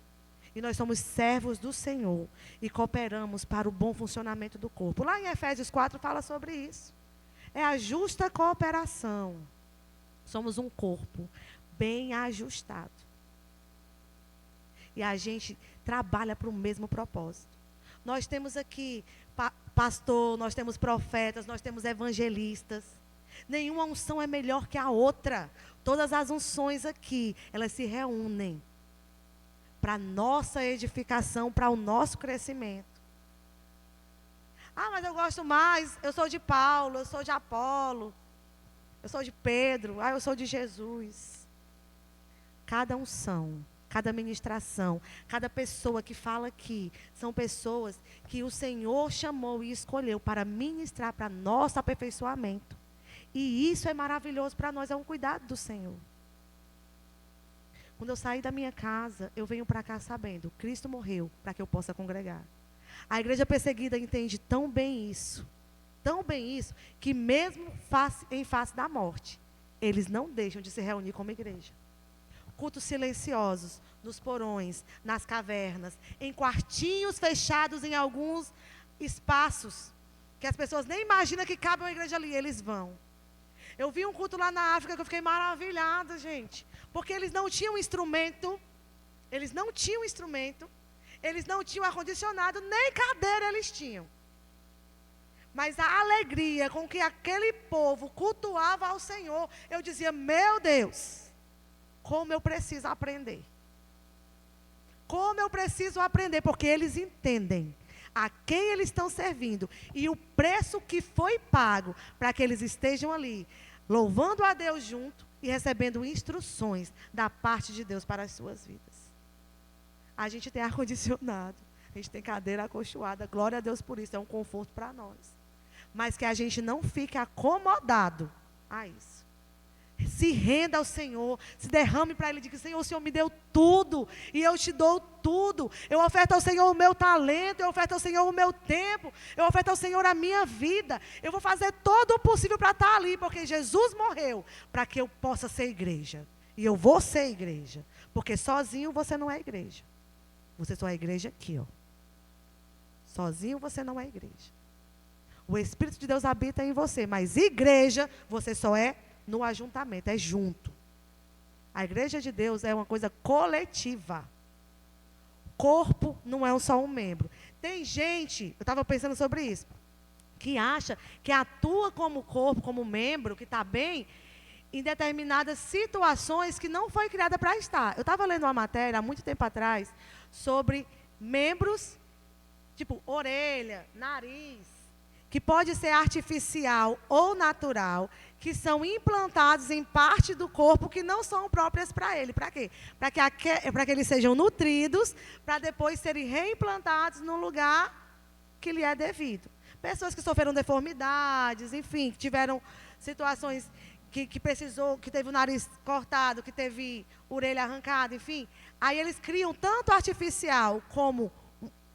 E nós somos servos do Senhor. E cooperamos para o bom funcionamento do corpo. Lá em Efésios 4 fala sobre isso. É a justa cooperação. Somos um corpo bem ajustado. E a gente trabalha para o mesmo propósito. Nós temos aqui pastor, nós temos profetas, nós temos evangelistas. Nenhuma unção é melhor que a outra. Todas as unções aqui, elas se reúnem para a nossa edificação, para o nosso crescimento. Ah, mas eu gosto mais, eu sou de Paulo, eu sou de Apolo, eu sou de Pedro, eu sou de Jesus. Cada unção, cada ministração, cada pessoa que fala aqui, são pessoas que o Senhor chamou e escolheu para ministrar para nosso aperfeiçoamento. E isso é maravilhoso para nós, é um cuidado do Senhor. Quando eu saí da minha casa, eu venho para cá sabendo, Cristo morreu para que eu possa congregar. A igreja perseguida entende tão bem isso, que mesmo em face da morte, eles não deixam de se reunir como igreja. Cultos silenciosos, nos porões, nas cavernas, em quartinhos fechados em alguns espaços, que as pessoas nem imaginam que cabe uma igreja ali, eles vão. Eu vi um culto lá na África que eu fiquei maravilhada, gente, porque eles não tinham instrumento, eles não tinham ar-condicionado, nem cadeira eles tinham. Mas a alegria com que aquele povo cultuava ao Senhor, eu dizia, meu Deus, como eu preciso aprender. Como eu preciso aprender, porque eles entendem a quem eles estão servindo e o preço que foi pago para que eles estejam ali, louvando a Deus junto e recebendo instruções da parte de Deus para as suas vidas. A gente tem ar-condicionado, a gente tem cadeira acolchoada, glória a Deus por isso, é um conforto para nós. Mas que a gente não fique acomodado a isso. Se renda ao Senhor, se derrame para Ele, diga: Senhor, o Senhor me deu tudo, e eu te dou tudo. Eu oferto ao Senhor o meu talento, eu oferto ao Senhor o meu tempo, eu oferto ao Senhor a minha vida. Eu vou fazer todo o possível para estar ali, porque Jesus morreu para que eu possa ser igreja. E eu vou ser igreja, porque sozinho você não é igreja. Você só é igreja aqui, ó. Sozinho você não é igreja. O Espírito de Deus habita em você, mas igreja você só é no ajuntamento, é junto. A igreja de Deus é uma coisa coletiva. Corpo não é só um membro. Tem gente, eu estava pensando sobre isso, que acha que atua como corpo, como membro, que está bem, em determinadas situações que não foi criada para estar. Eu estava lendo uma matéria, há muito tempo atrás, sobre membros, tipo orelha, nariz, que pode ser artificial ou natural, que são implantados em parte do corpo que não são próprias para ele. Para quê? Para que eles sejam nutridos, para depois serem reimplantados no lugar que lhe é devido. Pessoas que sofreram deformidades, enfim, que tiveram situações que teve o nariz cortado, que teve orelha arrancada, enfim. Aí eles criam tanto o artificial como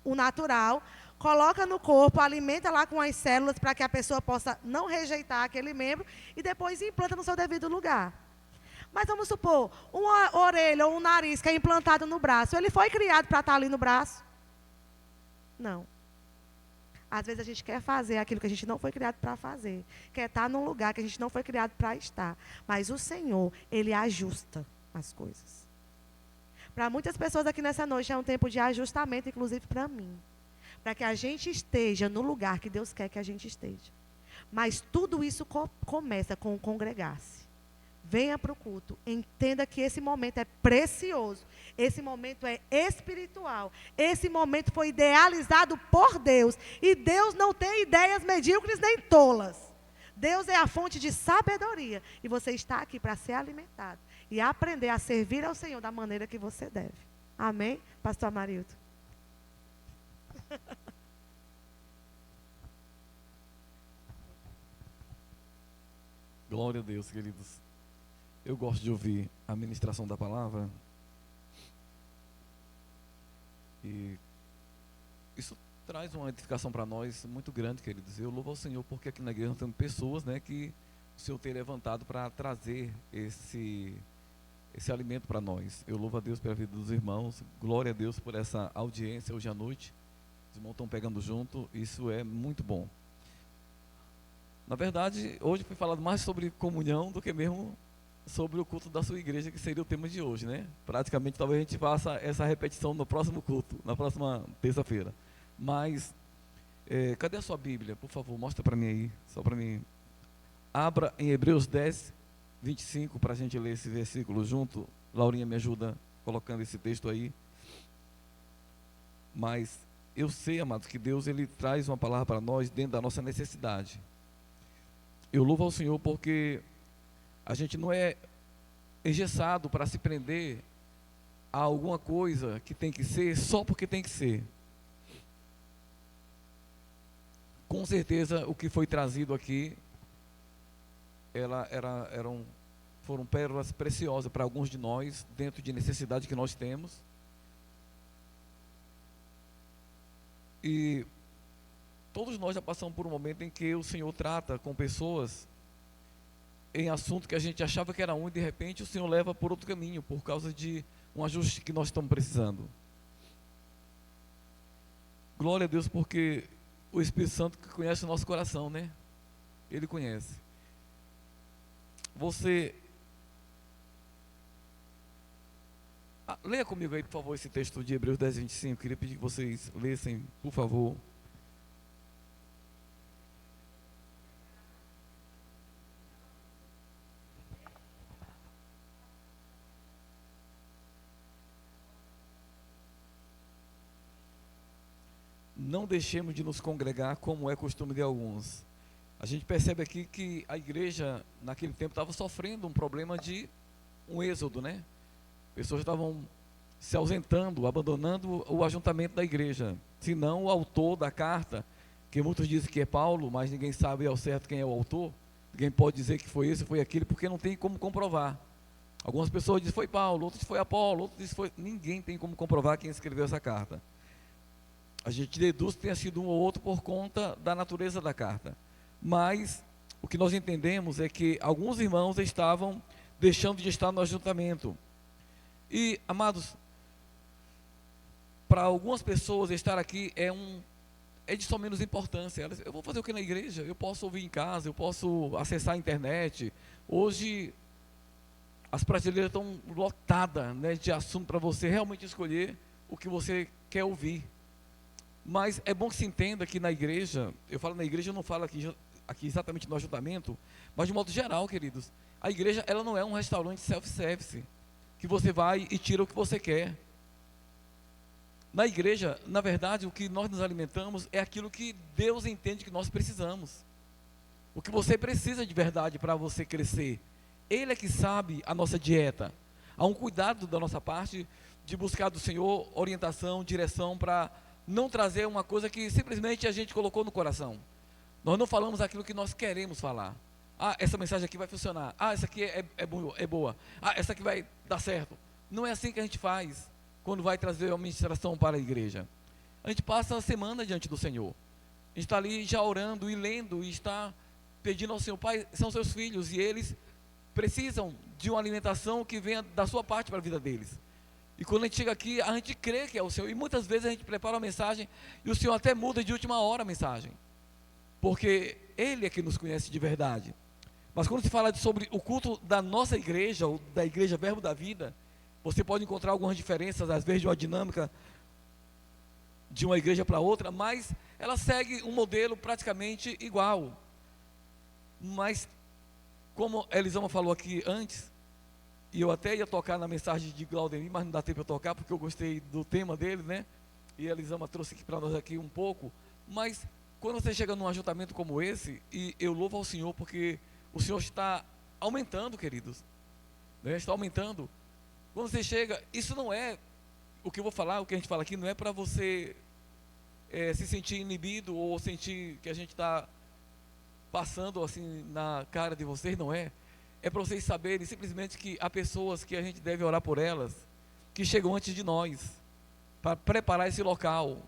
o natural, coloca no corpo, alimenta lá com as células para que a pessoa possa não rejeitar aquele membro e depois implanta no seu devido lugar. Mas vamos supor, uma orelha ou um nariz que é implantado no braço, ele foi criado para estar ali no braço? Não. Às vezes a gente quer fazer aquilo que a gente não foi criado para fazer, quer estar num lugar que a gente não foi criado para estar. Mas o Senhor, Ele ajusta as coisas. Para muitas pessoas aqui nessa noite é um tempo de ajustamento, inclusive para mim. Para que a gente esteja no lugar que Deus quer que a gente esteja. Mas tudo isso começa com o congregar-se. Venha para o culto, entenda que esse momento é precioso, esse momento é espiritual, esse momento foi idealizado por Deus, e Deus não tem ideias medíocres nem tolas. Deus é a fonte de sabedoria, e você está aqui para ser alimentado e aprender a servir ao Senhor da maneira que você deve. Amém, pastor Amarildo? Glória a Deus, queridos. Eu gosto de ouvir a ministração da palavra. E isso traz uma edificação para nós muito grande, queridos. Eu louvo ao Senhor porque aqui na igreja nós temos pessoas, né, que o Senhor tem levantado para trazer esse alimento para nós. Eu louvo a Deus pela vida dos irmãos. Glória a Deus por essa audiência hoje à noite. Os irmãos estão pegando junto. Isso é muito bom. Na verdade, hoje foi falado mais sobre comunhão do que mesmo sobre o culto da sua igreja, que seria o tema de hoje, né? Praticamente, talvez a gente faça essa repetição no próximo culto, na próxima terça-feira. Mas, cadê a sua Bíblia? Por favor, mostra para mim aí, só para mim. Abra em Hebreus 10, 25, para a gente ler esse versículo junto. Laurinha me ajuda colocando esse texto aí. Mas eu sei, amados, que Deus ele traz uma palavra para nós dentro da nossa necessidade. Eu louvo ao Senhor porque a gente não é engessado para se prender a alguma coisa que tem que ser só porque tem que ser. Com certeza o que foi trazido aqui foram pérolas preciosas para alguns de nós, dentro de necessidade que nós temos. E todos nós já passamos por um momento em que o Senhor trata com pessoas em assunto que a gente achava que era um, e de repente o Senhor leva por outro caminho, por causa de um ajuste que nós estamos precisando. Glória a Deus, porque o Espírito Santo que conhece o nosso coração, né? Ele conhece. Você... leia comigo aí, por favor, esse texto de Hebreus 10, 25. Queria pedir que vocês lessem, por favor. não deixemos de nos congregar como é costume de alguns. A gente percebe aqui que a igreja, naquele tempo, estava sofrendo um problema de um êxodo, né? Pessoas estavam se ausentando, abandonando o ajuntamento da igreja. Se não, o autor da carta, que muitos dizem que é Paulo, mas ninguém sabe ao certo quem é o autor. Ninguém pode dizer que foi esse, foi aquele, porque não tem como comprovar. Algumas pessoas dizem que foi Paulo, outros foi Apolo, outros dizem que foi... Ninguém tem como comprovar quem escreveu essa carta. A gente deduz que tenha sido um ou outro por conta da natureza da carta. Mas o que nós entendemos é que alguns irmãos estavam deixando de estar no ajuntamento. E, amados, para algumas pessoas estar aqui é de só menos importância. Eu vou fazer o que na igreja? Eu posso ouvir em casa, eu posso acessar a internet. Hoje as prateleiras estão lotadas, né, de assunto para você realmente escolher o que você quer ouvir. Mas é bom que se entenda que na igreja, eu falo na igreja, eu não falo aqui exatamente no ajuntamento, mas de modo geral, queridos, a igreja ela não é um restaurante self-service, que você vai e tira o que você quer. Na igreja, na verdade, o que nós nos alimentamos é aquilo que Deus entende que nós precisamos. O que você precisa de verdade para você crescer. Ele é que sabe a nossa dieta. Há um cuidado da nossa parte de buscar do Senhor orientação, direção, para não trazer uma coisa que simplesmente a gente colocou no coração. Nós não falamos aquilo que nós queremos falar. Ah, essa mensagem aqui vai funcionar. Ah, essa aqui é boa. Ah, essa aqui vai dar certo. Não é assim que a gente faz quando vai trazer uma ministração para a igreja. A gente passa a semana diante do Senhor. A gente está ali já orando e lendo e está pedindo ao Senhor, Pai, são seus filhos e eles precisam de uma alimentação que venha da sua parte para a vida deles. E quando a gente chega aqui, a gente crê que é o Senhor. E muitas vezes a gente prepara uma mensagem e o Senhor até muda de última hora a mensagem. Porque Ele é que nos conhece de verdade. Mas quando se fala sobre o culto da nossa igreja, ou da igreja Verbo da Vida, você pode encontrar algumas diferenças, às vezes de uma dinâmica de uma igreja para outra, mas ela segue um modelo praticamente igual. Mas, como Elisama falou aqui antes, e eu até ia tocar na mensagem de Glaudemir, mas não dá tempo para tocar, porque eu gostei do tema dele, né? E Elisama trouxe aqui para nós aqui um pouco. Mas, quando você chega num ajuntamento como esse, e eu louvo ao Senhor, porque o Senhor está aumentando, queridos, né? Está aumentando. Quando você chega, isso não é, o que eu vou falar, o que a gente fala aqui, não é para você se sentir inibido, ou sentir que a gente está passando assim na cara de vocês, não é? É para vocês saberem simplesmente que há pessoas que a gente deve orar por elas, que chegam antes de nós, para preparar esse local,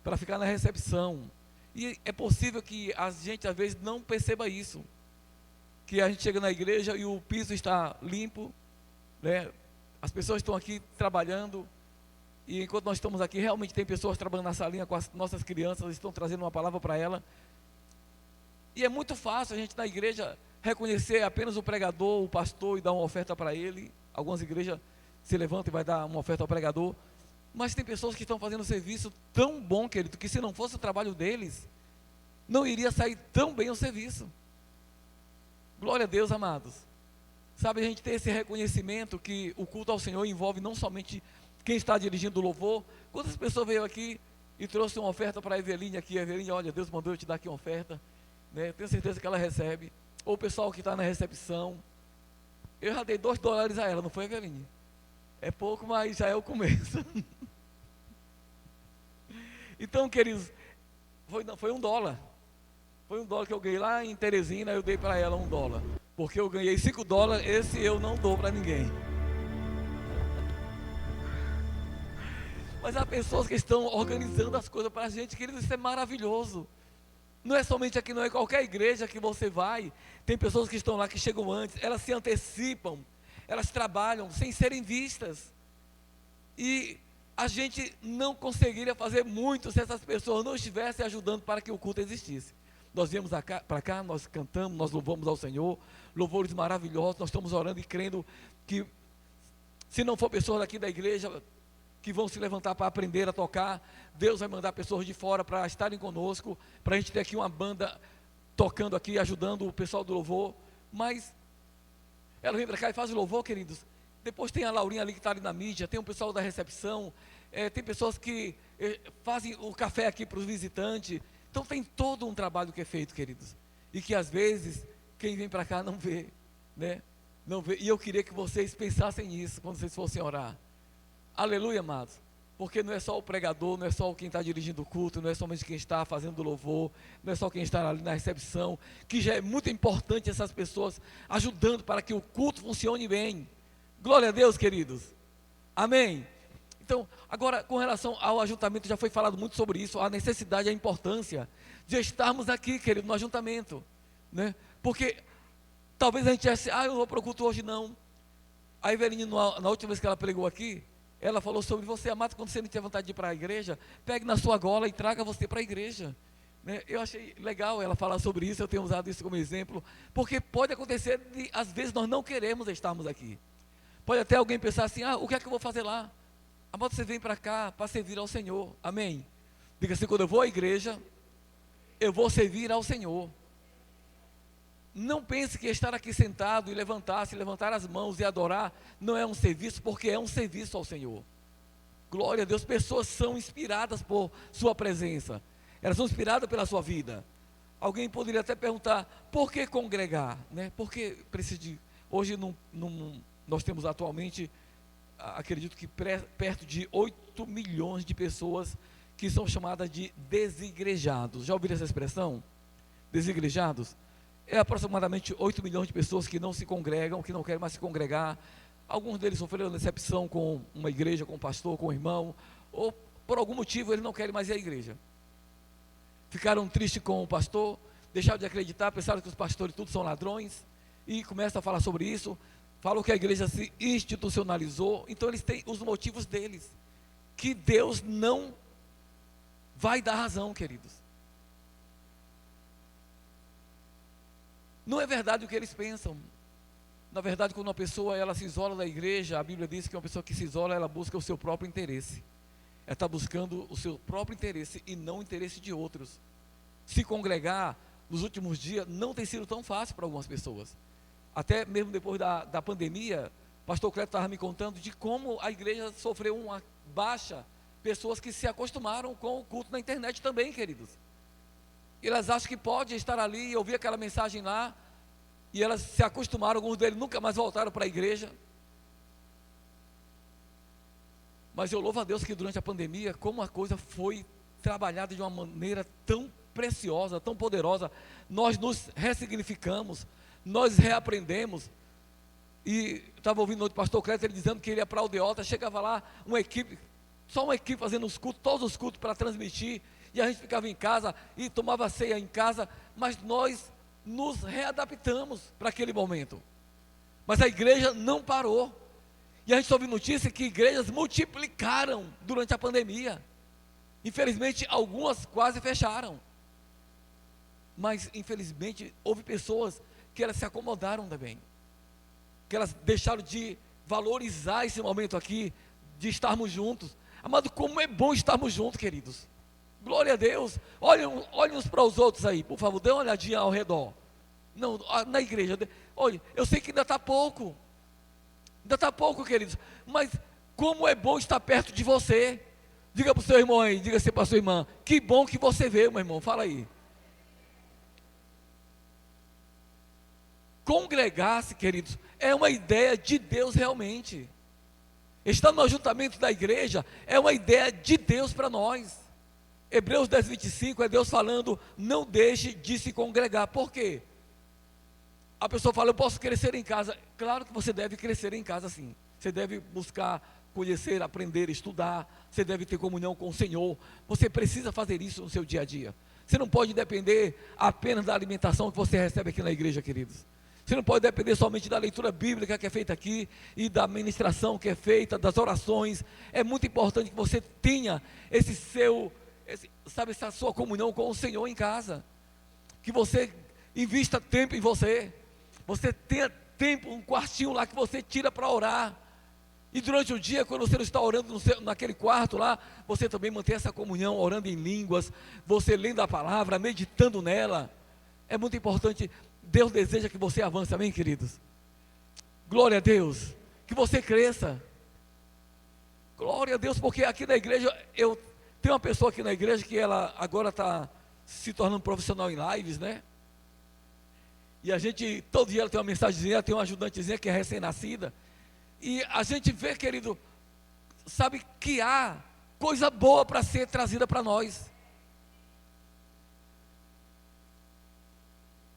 para ficar na recepção. E é possível que a gente às vezes não perceba isso, que a gente chega na igreja e o piso está limpo, né? As pessoas estão aqui trabalhando, e enquanto nós estamos aqui, realmente tem pessoas trabalhando na salinha com as nossas crianças, estão trazendo uma palavra para ela. E é muito fácil a gente na igreja reconhecer apenas o pregador, o pastor, e dar uma oferta para ele. Algumas igrejas se levantam e vai dar uma oferta ao pregador. Mas tem pessoas que estão fazendo um serviço tão bom, querido, que se não fosse o trabalho deles, não iria sair tão bem o serviço. Glória a Deus, amados. Sabe, a gente tem esse reconhecimento que o culto ao Senhor envolve não somente quem está dirigindo o louvor. Quantas pessoas veio aqui e trouxe uma oferta para a Eveline aqui? Eveline, olha, Deus mandou eu te dar aqui uma oferta, né? Tenho certeza que ela recebe. Ou o pessoal que está na recepção. Eu já dei $2 a ela, não foi, Eveline? É pouco, mas já é o começo. Então, queridos, foi $1. Foi $1 que eu ganhei lá em Teresina, eu dei para ela $1. Porque eu ganhei $5, esse eu não dou para ninguém. Mas há pessoas que estão organizando as coisas para a gente, queridos, isso é maravilhoso. Não é somente aqui, não é qualquer igreja que você vai. Tem pessoas que estão lá que chegam antes, elas se antecipam, elas trabalham sem serem vistas. E a gente não conseguiria fazer muito se essas pessoas não estivessem ajudando para que o culto existisse. Nós viemos para cá, nós cantamos, nós louvamos ao Senhor, louvores maravilhosos, nós estamos orando e crendo que, se não for pessoas daqui da igreja que vão se levantar para aprender a tocar, Deus vai mandar pessoas de fora para estarem conosco, para a gente ter aqui uma banda tocando aqui, ajudando o pessoal do louvor. Mas ela vem para cá e faz o louvor, queridos. Depois tem a Laurinha ali que está ali na mídia, tem o pessoal da recepção, tem pessoas que fazem o café aqui para os visitantes. Então tem todo um trabalho que é feito, queridos, e que às vezes quem vem para cá não vê, né? Não vê. E eu queria que vocês pensassem nisso quando vocês fossem orar. Aleluia, amados. Porque não é só o pregador, não é só quem está dirigindo o culto, não é somente quem está fazendo o louvor, não é só quem está ali na recepção, que já é muito importante essas pessoas ajudando para que o culto funcione bem. Glória a Deus, queridos. Amém. Então, agora, com relação ao ajuntamento, já foi falado muito sobre isso, a necessidade, a importância de estarmos aqui, querido, no ajuntamento, né? Porque talvez a gente ache, eu não vou para o culto hoje não. A Eveline, na última vez que ela pregou aqui, ela falou sobre você, amado, quando você não tiver vontade de ir para a igreja, pegue na sua gola e traga você para a igreja, né? Eu achei legal ela falar sobre isso, eu tenho usado isso como exemplo, porque pode acontecer de, às vezes, nós não queremos estarmos aqui. Pode até alguém pensar assim, o que é que eu vou fazer lá? Amado, você vem para cá para servir ao Senhor, amém? Diga assim, quando eu vou à igreja, eu vou servir ao Senhor. Não pense que estar aqui sentado e levantar as mãos e adorar não é um serviço, porque é um serviço ao Senhor. Glória a Deus, pessoas são inspiradas por sua presença, elas são inspiradas pela sua vida. Alguém poderia até perguntar, por que congregar, né? Porque precisa de, hoje nós temos atualmente, acredito que perto de 8 milhões de pessoas que são chamadas de desigrejados. Já ouviram essa expressão? Desigrejados? É aproximadamente 8 milhões de pessoas que não se congregam, que não querem mais se congregar. Alguns deles sofreram decepção com uma igreja, com um pastor, com um irmão, ou por algum motivo eles não querem mais ir à igreja. Ficaram tristes com o pastor, deixaram de acreditar, pensaram que os pastores todos são ladrões, e começam a falar sobre isso, falam que a igreja se institucionalizou, então eles têm os motivos deles, que Deus não vai dar razão, queridos. Não é verdade o que eles pensam. Na verdade, quando uma pessoa ela se isola da igreja, a Bíblia diz que uma pessoa que se isola, ela busca o seu próprio interesse. Ela está buscando o seu próprio interesse e não o interesse de outros. Se congregar nos últimos dias não tem sido tão fácil para algumas pessoas. Até mesmo depois da pandemia, o pastor Cleto estava me contando de como a igreja sofreu uma baixa, pessoas que se acostumaram com o culto na internet também, queridos. E elas acham que pode estar ali e ouvir aquela mensagem lá, e elas se acostumaram, alguns deles nunca mais voltaram para a igreja. Mas eu louvo a Deus que durante a pandemia, como a coisa foi trabalhada de uma maneira tão preciosa, tão poderosa, nós nos ressignificamos, nós reaprendemos. E estava ouvindo outro pastor Cleto, ele dizendo que ele ia para a aldeota, chegava lá, só uma equipe fazendo os cultos, todos os cultos para transmitir, e a gente ficava em casa e tomava ceia em casa, mas nós nos readaptamos para aquele momento. Mas a igreja não parou. E a gente ouviu notícia que igrejas multiplicaram durante a pandemia. Infelizmente, algumas quase fecharam. Mas, infelizmente, houve pessoas que elas se acomodaram também. Que elas deixaram de valorizar esse momento aqui, de estarmos juntos. Amado, como é bom estarmos juntos, queridos. Glória a Deus. Olhem uns para os outros aí, por favor, dê uma olhadinha ao redor. Não, na igreja. Olha, eu sei que ainda está pouco. Ainda está pouco, queridos. Mas como é bom estar perto de você. Diga para o seu irmão aí, diga assim para a sua irmã, que bom que você veio, meu irmão, fala aí. Congregar-se, queridos, é uma ideia de Deus realmente. Estar no ajuntamento da igreja é uma ideia de Deus para nós. Hebreus 10, 25 é Deus falando, não deixe de se congregar. Por quê? A pessoa fala, eu posso crescer em casa. Claro que você deve crescer em casa sim. Você deve buscar conhecer, aprender, estudar. Você deve ter comunhão com o Senhor. Você precisa fazer isso no seu dia a dia. Você não pode depender apenas da alimentação que você recebe aqui na igreja, queridos. Você não pode depender somente da leitura bíblica que é feita aqui e da ministração que é feita, das orações. É muito importante que você tenha essa sua comunhão com o Senhor em casa. Que você invista tempo em você. Você tenha tempo, um quartinho lá que você tira para orar. E durante o dia, quando você não está orando naquele quarto lá, você também mantém essa comunhão, orando em línguas, você lendo a palavra, meditando nela. É muito importante. Deus deseja que você avance, amém, queridos? Glória a Deus. Que você cresça. Glória a Deus, porque aqui na igreja, eu tenho uma pessoa aqui na igreja que ela agora está se tornando profissional em lives, né? E a gente, todo dia ela tem uma mensagenzinha, tem uma ajudantezinha que é recém-nascida. E a gente vê, querido, sabe que há coisa boa para ser trazida para nós.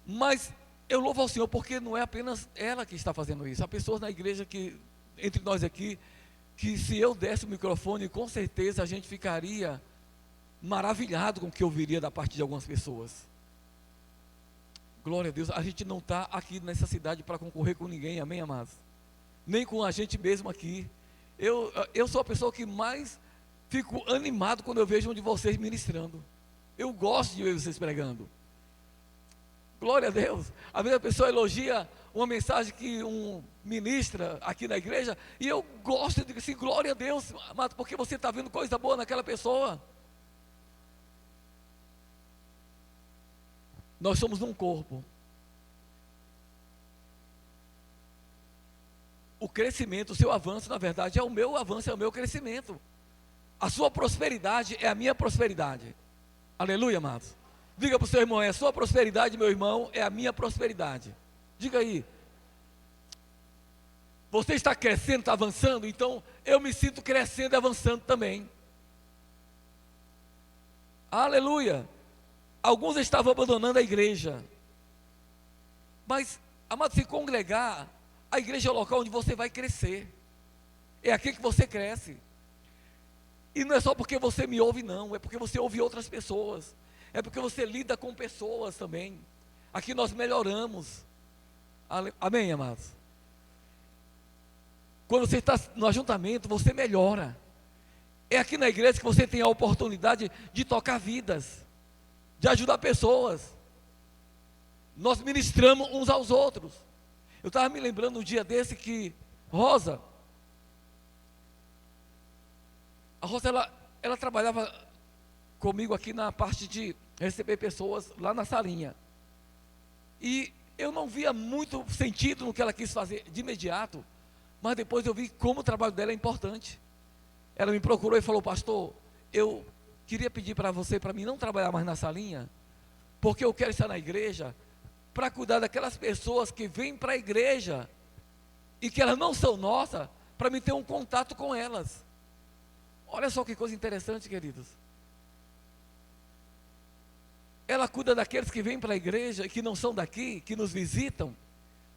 Mas eu louvo ao Senhor porque não é apenas ela que está fazendo isso. Há pessoas na igreja que, entre nós aqui, que se eu desse o microfone, com certeza a gente ficaria maravilhado com o que ouviria da parte de algumas pessoas. Glória a Deus, a gente não está aqui nessa cidade para concorrer com ninguém, amém, amados? Nem com a gente mesmo aqui. Eu sou a pessoa que mais fico animado quando eu vejo um de vocês ministrando. Eu gosto de ver vocês pregando. Glória a Deus. Às vezes a pessoa elogia uma mensagem que um ministra aqui na igreja, e eu gosto de dizer assim, glória a Deus, amado, porque você está vendo coisa boa naquela pessoa. Nós somos um corpo. O crescimento, o seu avanço, na verdade, é o meu avanço, é o meu crescimento. A sua prosperidade é a minha prosperidade. Aleluia, amados. Diga para o seu irmão, é a sua prosperidade, meu irmão, é a minha prosperidade. Diga aí. Você está crescendo, está avançando, então eu me sinto crescendo e avançando também. Aleluia. Alguns estavam abandonando a igreja. Mas, amado, se congregar, a igreja é o local onde você vai crescer. É aqui que você cresce. E não é só porque você me ouve, não. É porque você ouve outras pessoas. É porque você lida com pessoas também. Aqui nós melhoramos. Amém, amados? Quando você está no ajuntamento, você melhora. É aqui na igreja que você tem a oportunidade de tocar vidas, de ajudar pessoas. Nós ministramos uns aos outros. Eu estava me lembrando um dia desse que a Rosa, ela trabalhava comigo aqui na parte de receber pessoas lá na salinha. E eu não via muito sentido no que ela quis fazer de imediato, mas depois eu vi como o trabalho dela é importante. Ela me procurou e falou, pastor, eu queria pedir para você, para mim não trabalhar mais na salinha, porque eu quero estar na igreja para cuidar daquelas pessoas que vêm para a igreja e que elas não são nossas, para mim ter um contato com elas. Olha só que coisa interessante, queridos. Ela cuida daqueles que vêm para a igreja e que não são daqui, que nos visitam,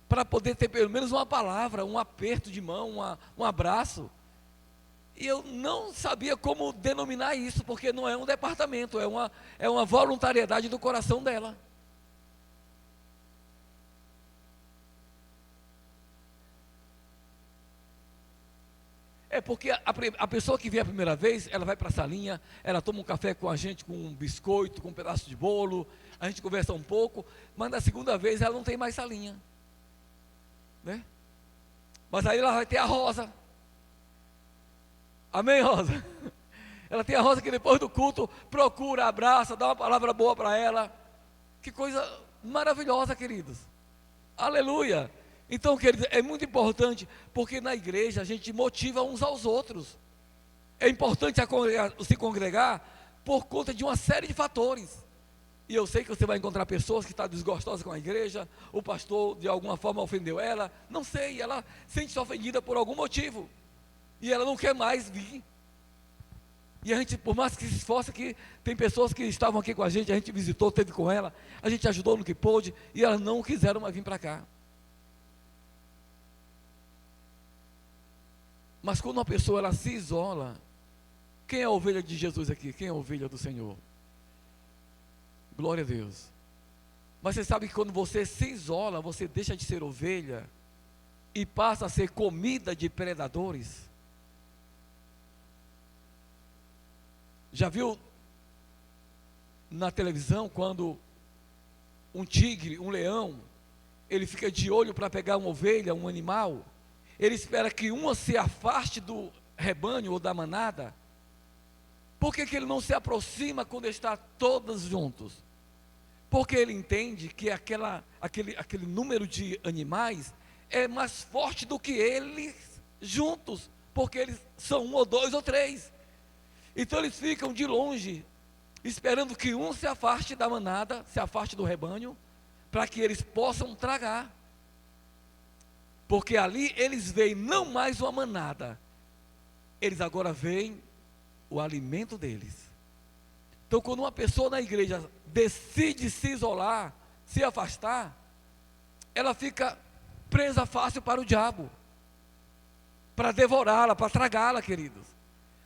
para poder ter pelo menos uma palavra, um aperto de mão, um abraço. E eu não sabia como denominar isso, porque não é um departamento, é uma voluntariedade do coração dela. É porque a pessoa que vem a primeira vez, ela vai para a salinha, ela toma um café com a gente, com um biscoito, com um pedaço de bolo, a gente conversa um pouco, mas na segunda vez ela não tem mais salinha, né? Mas aí ela vai ter a Rosa. Amém, Rosa? Ela tem a Rosa que depois do culto procura, abraça, dá uma palavra boa para ela. Que coisa maravilhosa, queridos. Aleluia. Então, queridos, é muito importante, porque na igreja a gente motiva uns aos outros. É importante se congregar por conta de uma série de fatores. E eu sei que você vai encontrar pessoas que estão desgostosas com a igreja, o pastor de alguma forma ofendeu ela, não sei, ela sente-se ofendida por algum motivo. E ela não quer mais vir. E a gente, por mais que se esforce aqui, tem pessoas que estavam aqui com a gente visitou, teve com ela, a gente ajudou no que pôde, e elas não quiseram mais vir para cá. Mas quando uma pessoa ela se isola, quem é a ovelha de Jesus aqui? Quem é a ovelha do Senhor? Glória a Deus. Mas você sabe que quando você se isola, você deixa de ser ovelha e passa a ser comida de predadores. Já viu na televisão quando um tigre, um leão, ele fica de olho para pegar uma ovelha, um animal? Ele espera que uma se afaste do rebanho ou da manada. Por que ele não se aproxima quando está todos juntos? Porque ele entende que aquele número de animais é mais forte do que eles juntos, porque eles são um ou dois ou três. Então eles ficam de longe, esperando que um se afaste da manada, se afaste do rebanho, para que eles possam tragar. Porque ali eles veem não mais uma manada, eles agora veem o alimento deles. Então, quando uma pessoa na igreja decide se isolar, se afastar, ela fica presa fácil para o diabo, para devorá-la, para tragá-la, queridos.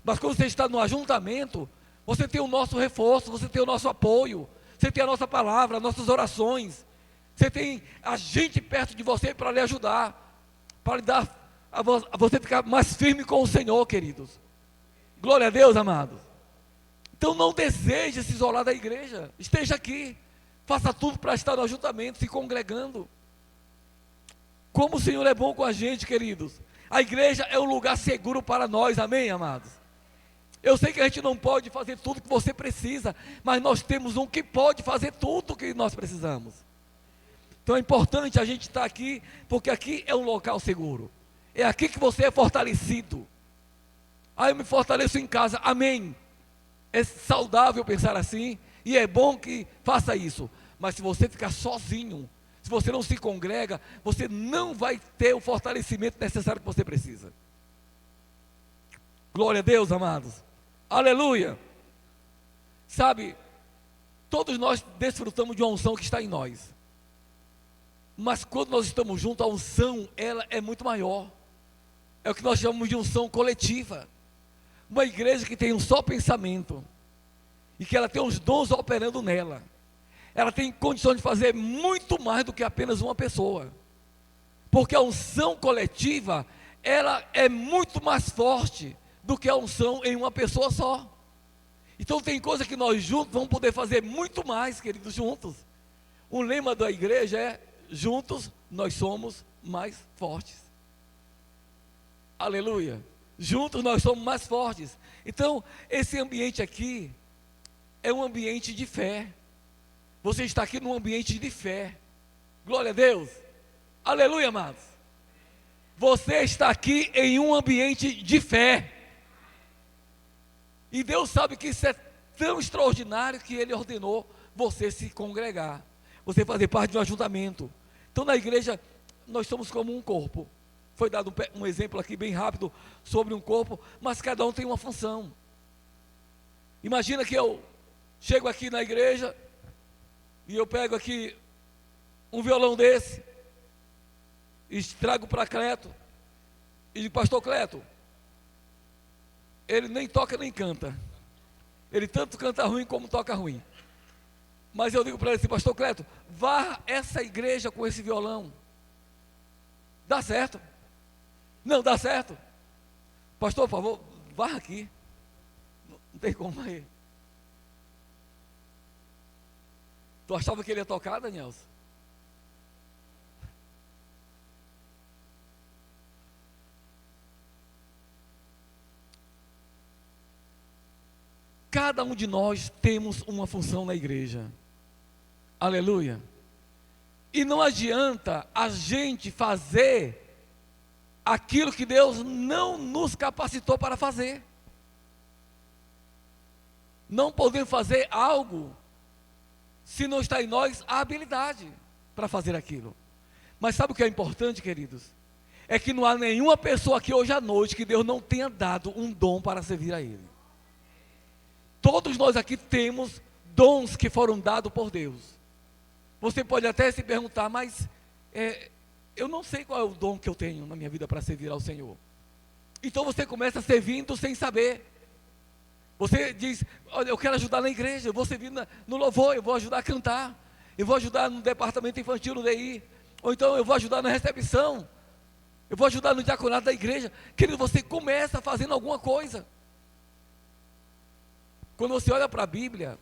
Mas quando você está no ajuntamento, você tem o nosso reforço, você tem o nosso apoio, você tem a nossa palavra, as nossas orações, você tem a gente perto de você para lhe ajudar, para lhe dar a você ficar mais firme com o Senhor, queridos. Glória a Deus, amados. Então não deseje se isolar da igreja, esteja aqui, faça tudo para estar no ajuntamento, se congregando. Como o Senhor é bom com a gente, queridos. A igreja é um lugar seguro para nós, amém, amados? Eu sei que a gente não pode fazer tudo que você precisa, mas nós temos um que pode fazer tudo que nós precisamos. Então é importante a gente estar aqui, porque aqui é um local seguro. É aqui que você é fortalecido. Eu me fortaleço em casa, amém. É saudável pensar assim, e é bom que faça isso. Mas se você ficar sozinho, se você não se congrega, você não vai ter o fortalecimento necessário que você precisa. Glória a Deus, amados. Aleluia. Sabe, todos nós desfrutamos de uma unção que está em nós. Mas quando nós estamos juntos, a unção, ela é muito maior. É o que nós chamamos de unção coletiva. Uma igreja que tem um só pensamento, e que ela tem os dons operando nela, ela tem condições de fazer muito mais do que apenas uma pessoa. Porque a unção coletiva, ela é muito mais forte do que a unção em uma pessoa só. Então tem coisa que nós juntos vamos poder fazer muito mais, queridos, juntos. O lema da igreja é: juntos nós somos mais fortes. Aleluia. Juntos nós somos mais fortes. Então, esse ambiente aqui é um ambiente de fé. Você está aqui num ambiente de fé. Glória a Deus. Aleluia, amados. Você está aqui em um ambiente de fé. E Deus sabe que isso é tão extraordinário que Ele ordenou você se congregar, você fazer parte de um ajuntamento. Então, na igreja, nós somos como um corpo. Foi dado um exemplo aqui bem rápido sobre um corpo, mas cada um tem uma função. Imagina que eu chego aqui na igreja e eu pego aqui um violão desse e trago para Cleto e digo: pastor Cleto, ele nem toca nem canta, ele tanto canta ruim como toca ruim, mas eu digo para ele assim: pastor Cleto, vá essa igreja com esse violão. Dá certo? Não dá certo? Pastor, por favor, vá aqui. Não tem como aí. Tu achava que ele ia tocar, Danielson? Cada um de nós temos uma função na igreja. Aleluia. E não adianta a gente fazer aquilo que Deus não nos capacitou para fazer. Não podemos fazer algo se não está em nós a habilidade para fazer aquilo. Mas sabe o que é importante, queridos? É que não há nenhuma pessoa aqui hoje à noite que Deus não tenha dado um dom para servir a Ele. Todos nós aqui temos dons que foram dados por Deus. Você pode até se perguntar: mas eu não sei qual é o dom que eu tenho na minha vida para servir ao Senhor. Então você começa servindo sem saber. Você diz: olha, eu quero ajudar na igreja, eu vou servir no louvor, eu vou ajudar a cantar, eu vou ajudar no departamento infantil, no DI, ou então eu vou ajudar na recepção, eu vou ajudar no diaconato da igreja. Querido, você começa fazendo alguma coisa. Quando você olha para a Bíblia,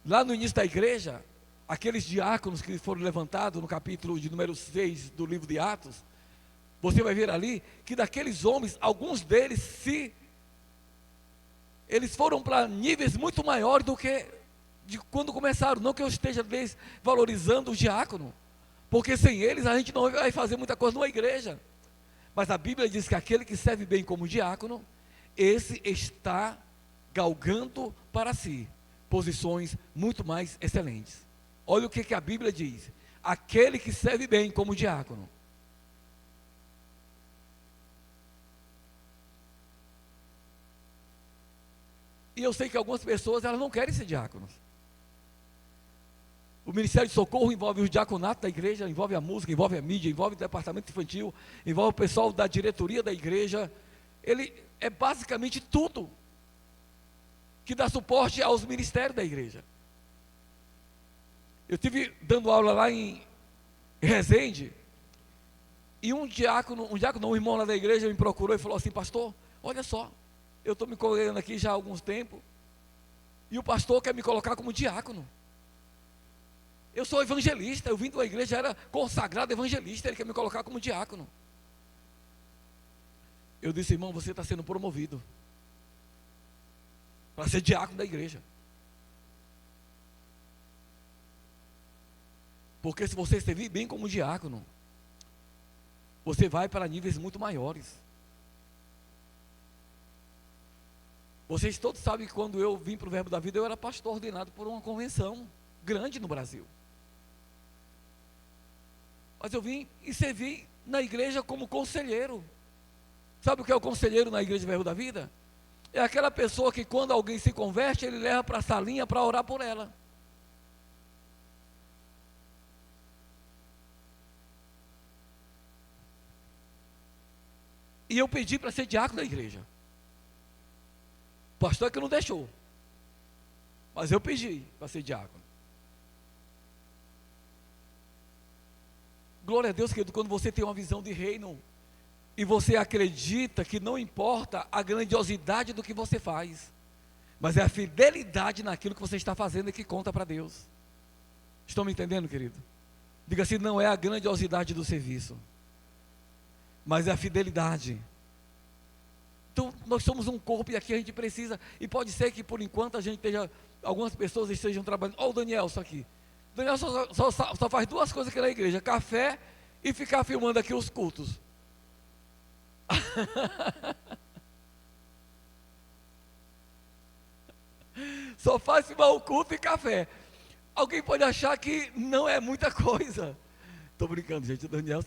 lá no início da igreja, aqueles diáconos que foram levantados no capítulo de número 6 do livro de Atos, você vai ver ali que daqueles homens, alguns deles eles foram para níveis muito maiores do que de quando começaram. Não que eu esteja desvalorizando o diácono, porque sem eles a gente não vai fazer muita coisa numa igreja. Mas a Bíblia diz que aquele que serve bem como diácono, esse está galgando para si posições muito mais excelentes. Olha o que a Bíblia diz: aquele que serve bem como diácono. E eu sei que algumas pessoas, elas não querem ser diáconos. O Ministério de Socorro envolve o diaconato da igreja, envolve a música, envolve a mídia, envolve o departamento infantil, envolve o pessoal da diretoria da igreja. Ele é basicamente tudo que dá suporte aos ministérios da igreja. Eu estive dando aula lá em Resende, e um irmão lá da igreja me procurou e falou assim: pastor, olha só, eu estou me congregando aqui já há alguns tempos, e o pastor quer me colocar como diácono. Eu sou evangelista, eu vim de uma igreja, era consagrado evangelista, ele quer me colocar como diácono. Eu disse: irmão, você está sendo promovido para ser diácono da igreja. Porque se você servir bem como diácono, você vai para níveis muito maiores. Vocês todos sabem que quando eu vim para o Verbo da Vida, eu era pastor ordenado por uma convenção grande no Brasil. Mas eu vim e servi na igreja como conselheiro. Sabe o que é o conselheiro na igreja do Verbo da Vida? É aquela pessoa que quando alguém se converte, ele leva para a salinha para orar por ela. E eu pedi para ser diácono da igreja. O pastor é que não deixou. Mas eu pedi para ser diácono. Glória a Deus, querido, quando você tem uma visão de reino e você acredita que não importa a grandiosidade do que você faz, mas é a fidelidade naquilo que você está fazendo que conta para Deus. Estão me entendendo, querido? Diga assim: não é a grandiosidade do serviço, mas é a fidelidade. Então nós somos um corpo e aqui a gente precisa, e pode ser que por enquanto a gente esteja, algumas pessoas estejam trabalhando. Olha o Daniel, isso aqui. Daniel só faz duas coisas aqui na igreja: café e ficar filmando aqui os cultos. Só faz filmar o culto e café. Alguém pode achar que não é muita coisa. Estou brincando, gente. O Daniel,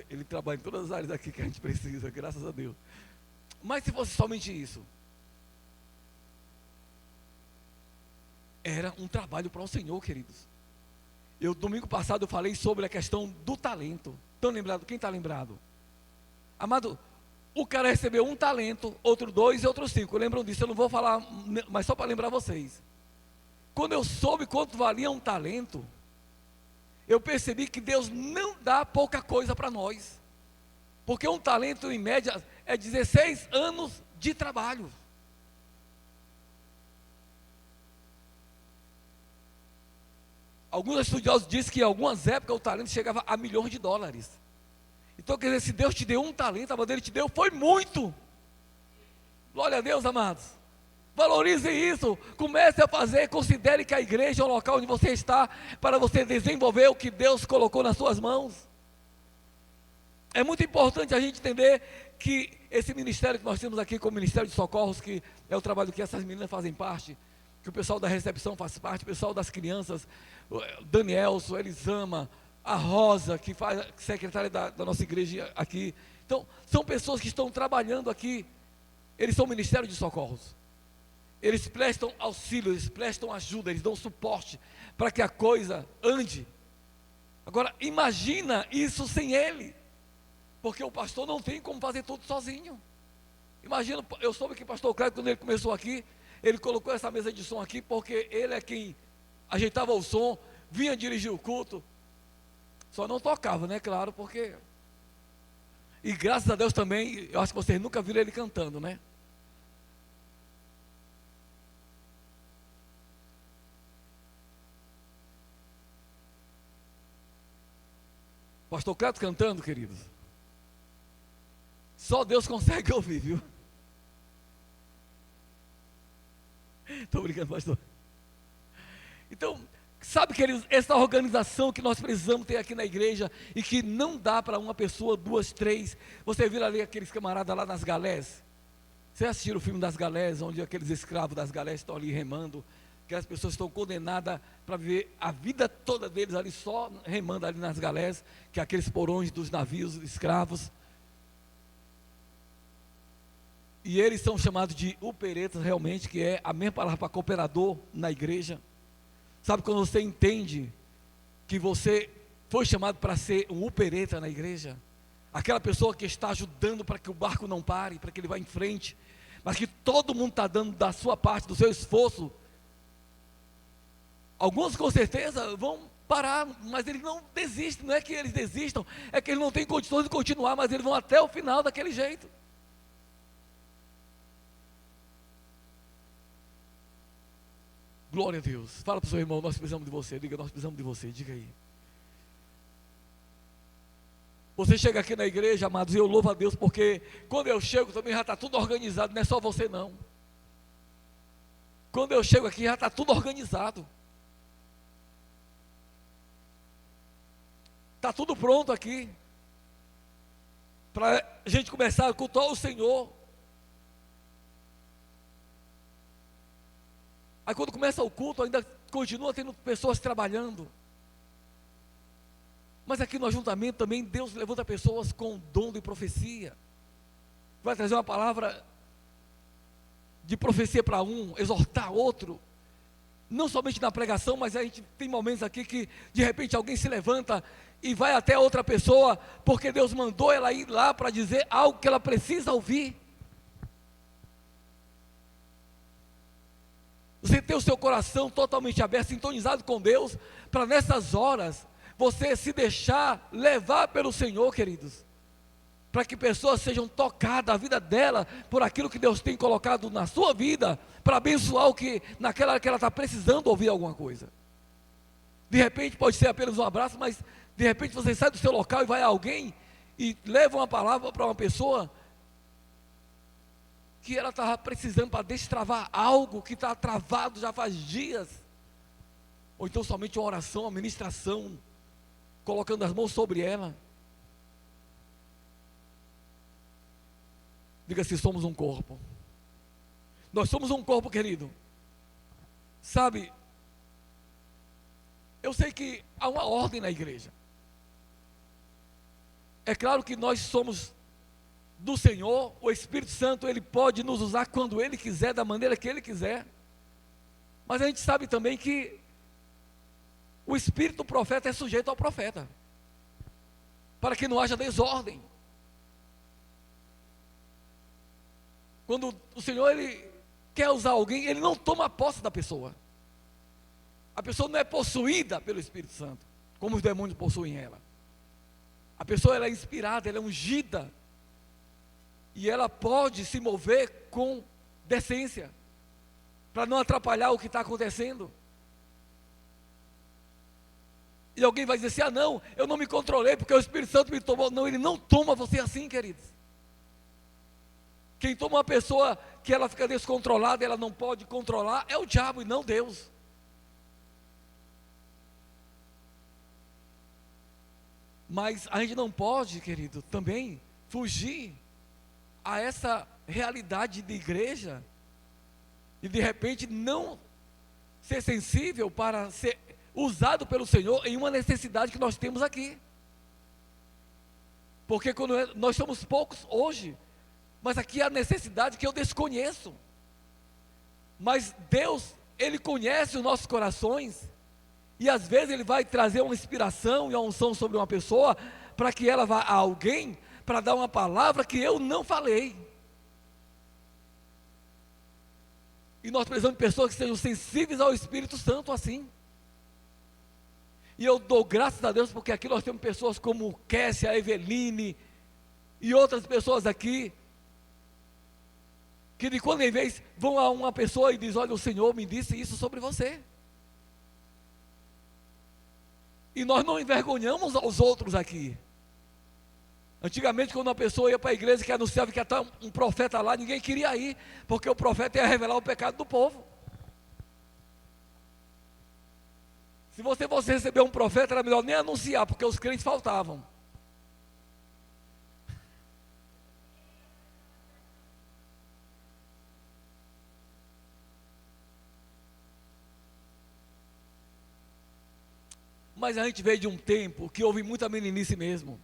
ele trabalha em todas as áreas aqui que a gente precisa, graças a Deus. Mas se fosse somente isso, era um trabalho para o Senhor, queridos. Domingo passado eu falei sobre a questão do talento. Estão lembrados? Quem está lembrado? Amado, o cara recebeu 1 talento, outro 2 e outro 5. Lembram disso? Eu não vou falar, mas só para lembrar vocês. Quando eu soube quanto valia um talento, eu percebi que Deus não dá pouca coisa para nós. Porque um talento, em média, é 16 anos de trabalho. Alguns estudiosos dizem que em algumas épocas o talento chegava a milhões de dólares. Então, quer dizer, se Deus te deu um talento, a mão dele te deu, foi muito. Glória a Deus, amados. Valorize isso, comece a fazer, considere que a igreja é o local onde você está, para você desenvolver o que Deus colocou nas suas mãos. É muito importante a gente entender que esse ministério que nós temos aqui, como Ministério de Socorros, que é o trabalho que essas meninas fazem parte, que o pessoal da recepção faz parte, o pessoal das crianças, o Danielson, Elisama, a Rosa, que faz secretária da nossa igreja aqui. Então, são pessoas que estão trabalhando aqui. Eles são Ministério de Socorros. Eles prestam auxílio, eles prestam ajuda, eles dão suporte para que a coisa ande. Agora, imagina isso sem ele, porque o pastor não tem como fazer tudo sozinho. Imagina, eu soube que o pastor Cléber, quando ele começou aqui, ele colocou essa mesa de som aqui, porque ele é quem ajeitava o som, vinha dirigir o culto, só não tocava, né, claro, porque... E graças a Deus também, eu acho que vocês nunca viram ele cantando, né? Pastor Cleto cantando, queridos, só Deus consegue ouvir, viu? Estou brincando, pastor. Então, Sabe, queridos, essa organização que nós precisamos ter aqui na igreja e que não dá para uma pessoa, duas, três. Você vira ali aqueles camaradas lá nas galés. Você assistiu o filme das galés, onde aqueles escravos das galés estão ali remando, que as pessoas estão condenadas para viver a vida toda deles ali só remando ali nas galés, que é aqueles porões dos navios escravos. E eles são chamados de uperetas realmente, que é a mesma palavra para cooperador na igreja. Sabe quando você entende que você foi chamado para ser um upereta na igreja? Aquela pessoa que está ajudando para que o barco não pare, para que ele vá em frente, mas que todo mundo está dando da sua parte, do seu esforço. Alguns com certeza vão parar, mas eles não desistem. Não é que eles desistam, é que eles não têm condições de continuar, mas eles vão até o final daquele jeito. Glória a Deus. Fala para o seu irmão, nós precisamos de você. Diga, nós precisamos de você. Diga aí. Você chega aqui na igreja, amados, e eu louvo a Deus, porque quando eu chego também já está tudo organizado, não é só você não. Quando eu chego aqui já está tudo organizado. Está tudo pronto aqui, para a gente começar a cultuar o Senhor. Aí quando começa o culto, ainda continua tendo pessoas trabalhando. Mas aqui no ajuntamento também, Deus levanta pessoas com dom de profecia. Vai trazer uma palavra de profecia para um, exortar outro. Não somente na pregação, mas a gente tem momentos aqui que de repente alguém se levanta e vai até outra pessoa, porque Deus mandou ela ir lá para dizer algo que ela precisa ouvir. Você ter o seu coração totalmente aberto, sintonizado com Deus, para nessas horas, você se deixar levar pelo Senhor, queridos, para que pessoas sejam tocadas, a vida dela, por aquilo que Deus tem colocado na sua vida, para abençoar o que, naquela hora que ela está precisando ouvir alguma coisa. De repente pode ser apenas um abraço, mas de repente você sai do seu local e vai a alguém, e leva uma palavra para uma pessoa, que ela estava precisando para destravar algo que está travado já faz dias, ou então somente uma oração, uma ministração, colocando as mãos sobre ela. Diga assim, somos um corpo. Nós somos um corpo, querido. Sabe, eu sei que há uma ordem na igreja. É claro que nós somos do Senhor, o Espírito Santo, Ele pode nos usar quando Ele quiser, da maneira que Ele quiser. Mas a gente sabe também que o espírito do profeta é sujeito ao profeta, para que não haja desordem. Quando o Senhor Ele quer usar alguém, Ele não toma posse da pessoa. A pessoa não é possuída pelo Espírito Santo, como os demônios possuem ela. A pessoa ela é inspirada, ela é ungida, e ela pode se mover com decência, para não atrapalhar o que está acontecendo. E alguém vai dizer assim, ah não, eu não me controlei porque o Espírito Santo me tomou. Não, Ele não toma você assim, queridos. Quem toma uma pessoa que ela fica descontrolada, ela não pode controlar, é o diabo e não Deus. Mas a gente não pode, querido, também fugir a essa realidade de igreja e de repente não ser sensível para ser usado pelo Senhor em uma necessidade que nós temos aqui. Porque quando nós somos poucos hoje, mas aqui há necessidade que eu desconheço. Mas Deus, Ele conhece os nossos corações, e às vezes Ele vai trazer uma inspiração e uma unção sobre uma pessoa, para que ela vá a alguém, para dar uma palavra que eu não falei. E nós precisamos de pessoas que sejam sensíveis ao Espírito Santo assim. E eu dou graças a Deus, porque aqui nós temos pessoas como Kessia, Eveline, e outras pessoas aqui, que de quando em vez vão a uma pessoa e diz, olha, o Senhor me disse isso sobre você. E nós não envergonhamos aos outros aqui. Antigamente, quando uma pessoa ia para a igreja que anunciava que ia estar um profeta lá, ninguém queria ir, porque o profeta ia revelar o pecado do povo. Se você fosse receber um profeta, era melhor nem anunciar, porque os crentes faltavam. Mas a gente veio de um tempo que houve muita meninice mesmo.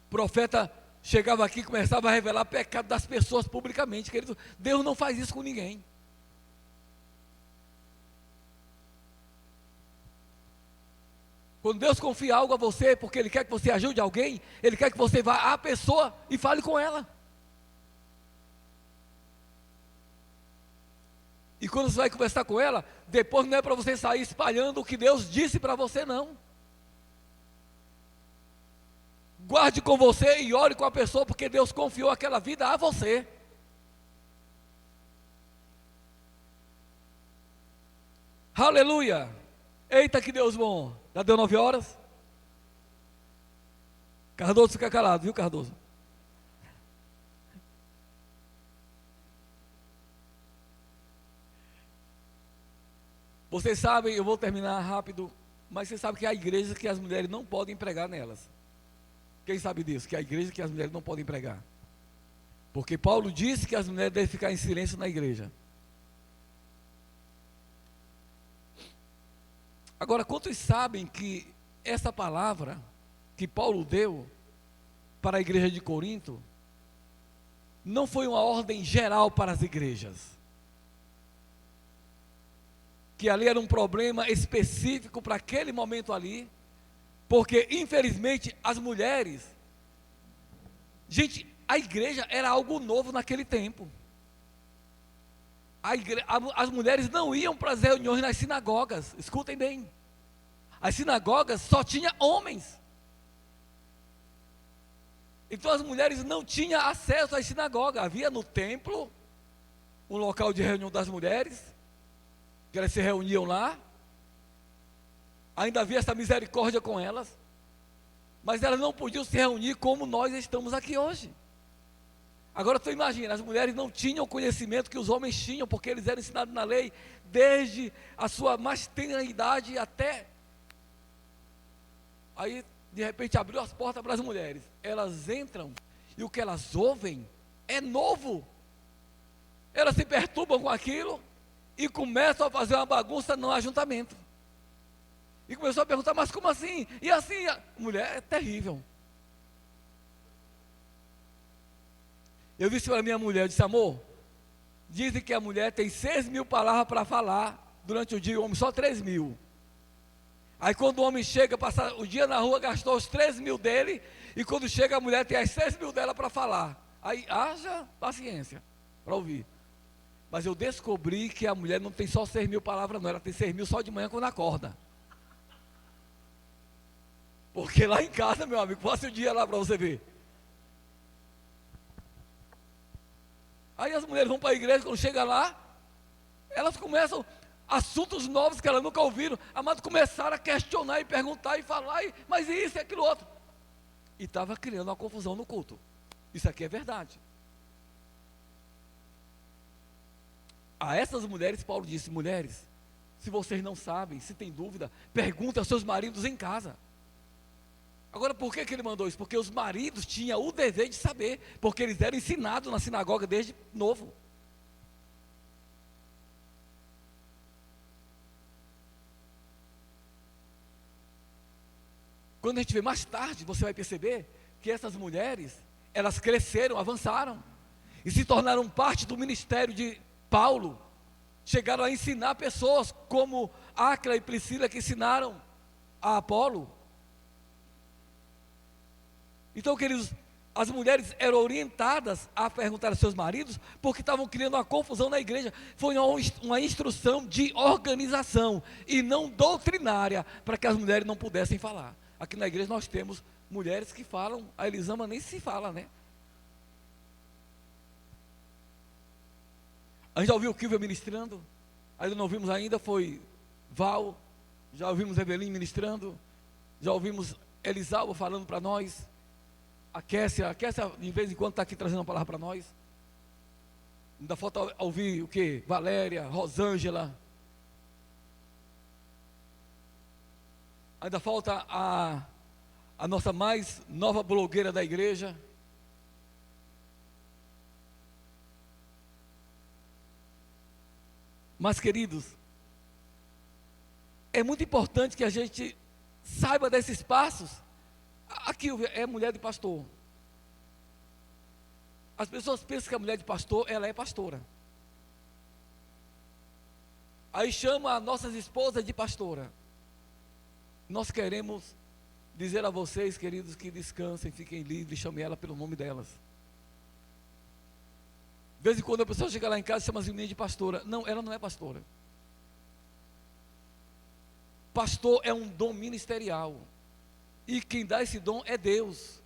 O profeta chegava aqui e começava a revelar pecado das pessoas publicamente. Querido, Deus não faz isso com ninguém. Quando Deus confia algo a você, porque Ele quer que você ajude alguém, Ele quer que você vá à pessoa e fale com ela. E quando você vai conversar com ela, depois não é para você sair espalhando o que Deus disse para você, não. Guarde com você e ore com a pessoa, porque Deus confiou aquela vida a você. Aleluia! Eita, que Deus bom! Já deu 9 horas? Cardoso fica calado, viu, Cardoso? Vocês sabem, eu vou terminar rápido, mas vocês sabem que há igrejas que as mulheres não podem pregar nelas. Quem sabe disso? Que há igrejas que as mulheres não podem pregar. Porque Paulo disse que as mulheres devem ficar em silêncio na igreja. Agora, quantos sabem que essa palavra que Paulo deu para a igreja de Corinto não foi uma ordem geral para as igrejas? Que ali era um problema específico para aquele momento ali, porque infelizmente as mulheres, gente, a igreja era algo novo naquele tempo. As mulheres não iam para as reuniões nas sinagogas, escutem bem. As sinagogas só tinha homens. Então as mulheres não tinham acesso às sinagogas. Havia no templo um local de reunião das mulheres, que elas se reuniam lá. Ainda havia essa misericórdia com elas, mas elas não podiam se reunir como nós estamos aqui hoje. Agora tu imagina, as mulheres não tinham o conhecimento que os homens tinham, porque eles eram ensinados na lei desde a sua mais tenra idade até. Aí de repente abriu as portas para as mulheres. Elas entram e o que elas ouvem é novo. Elas se perturbam com aquilo e começam a fazer uma bagunça no ajuntamento. E começou a perguntar, mas como assim? E assim? Mulher é terrível. Eu disse para a minha mulher, eu disse, amor, dizem que a mulher tem 6.000 palavras para falar durante o dia, e o homem só 3.000. Aí quando o homem chega, passa o dia na rua, gastou os 3.000 dele, e quando chega a mulher tem as 6.000 dela para falar. Aí haja paciência para ouvir. Mas eu descobri que a mulher não tem só 6.000 palavras não, ela tem 6.000 só de manhã quando acorda. Porque lá em casa, meu amigo, passa o dia lá para você ver. Aí as mulheres vão para a igreja, quando chega lá, elas começam assuntos novos que elas nunca ouviram. Amado, começaram a questionar e perguntar e falar, mas isso e aquilo outro. E estava criando uma confusão no culto. Isso aqui é verdade. A essas mulheres, Paulo disse, mulheres, se vocês não sabem, se tem dúvida, perguntem aos seus maridos em casa. Agora, por que ele mandou isso? Porque os maridos tinham o dever de saber, porque eles eram ensinados na sinagoga desde novo. Quando a gente vê mais tarde, você vai perceber que essas mulheres, elas cresceram, avançaram, e se tornaram parte do ministério de Paulo. Chegaram a ensinar pessoas, como Áquila e Priscila, que ensinaram a Apolo. Então, queridos, as mulheres eram orientadas a perguntar aos seus maridos, porque estavam criando uma confusão na igreja. Foi uma instrução de organização, e não doutrinária, para que as mulheres não pudessem falar. Aqui na igreja nós temos mulheres que falam, a Elisama nem se fala, né? A gente já ouviu o Kilvio ministrando, ainda não ouvimos ainda, foi Val, já ouvimos Evelyn ministrando, já ouvimos Elisalva falando para nós, a Kessia de vez em quando está aqui trazendo uma palavra para nós, ainda falta ouvir o que? Valéria, Rosângela, Ainda falta a nossa mais nova blogueira da igreja. Mas, queridos, é muito importante que a gente saiba desses passos. Aqui é mulher de pastor. As pessoas pensam que a mulher de pastor, ela é pastora. Aí chama as nossas esposas de pastora. Nós queremos dizer a vocês, queridos, que descansem, fiquem livres, chame ela pelo nome delas. De vez em quando a pessoa chega lá em casa e chama as meninas de pastora. Não, ela não é pastora. Pastor é um dom ministerial. E quem dá esse dom é Deus.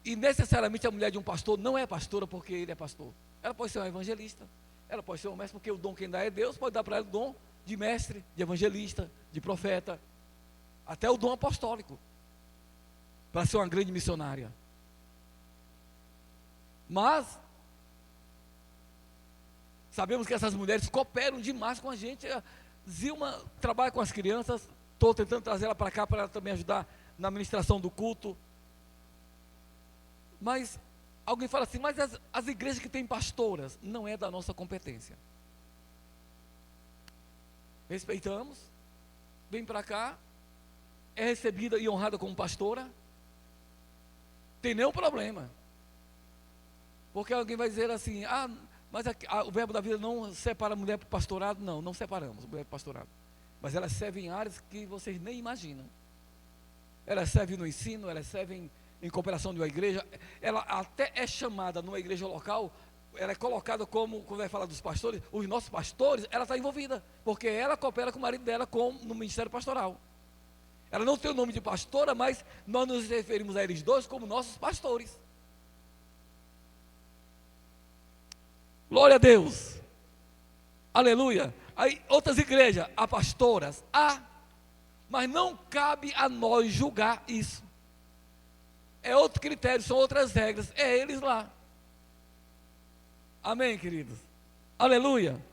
E necessariamente a mulher de um pastor não é pastora porque ele é pastor. Ela pode ser uma evangelista. Ela pode ser um mestre porque o dom quem dá é Deus. Pode dar para ela o dom de mestre, de evangelista, de profeta. Até o dom apostólico. Para ser uma grande missionária. Mas sabemos que essas mulheres cooperam demais com a gente. A Zilma trabalha com as crianças. Estou tentando trazer ela para cá para ela também ajudar na administração do culto. Mas alguém fala assim, mas as igrejas que têm pastoras, não é da nossa competência. Respeitamos, vem para cá, é recebida e honrada como pastora, tem nenhum problema. Porque alguém vai dizer assim, mas o verbo da vida não separa a mulher para o pastorado. Não, não separamos a mulher para o pastorado. Mas elas servem em áreas que vocês nem imaginam. Elas servem no ensino, elas servem em cooperação de uma igreja. Ela até é chamada numa igreja local, ela é colocada como, quando vai falar dos pastores, os nossos pastores, ela está envolvida, porque ela coopera com o marido dela no ministério pastoral. Ela não tem o nome de pastora, mas nós nos referimos a eles dois como nossos pastores. Glória a Deus. Aleluia. Aí outras igrejas, há pastoras, mas não cabe a nós julgar isso. É outro critério, são outras regras, é eles lá. Amém, queridos? Aleluia.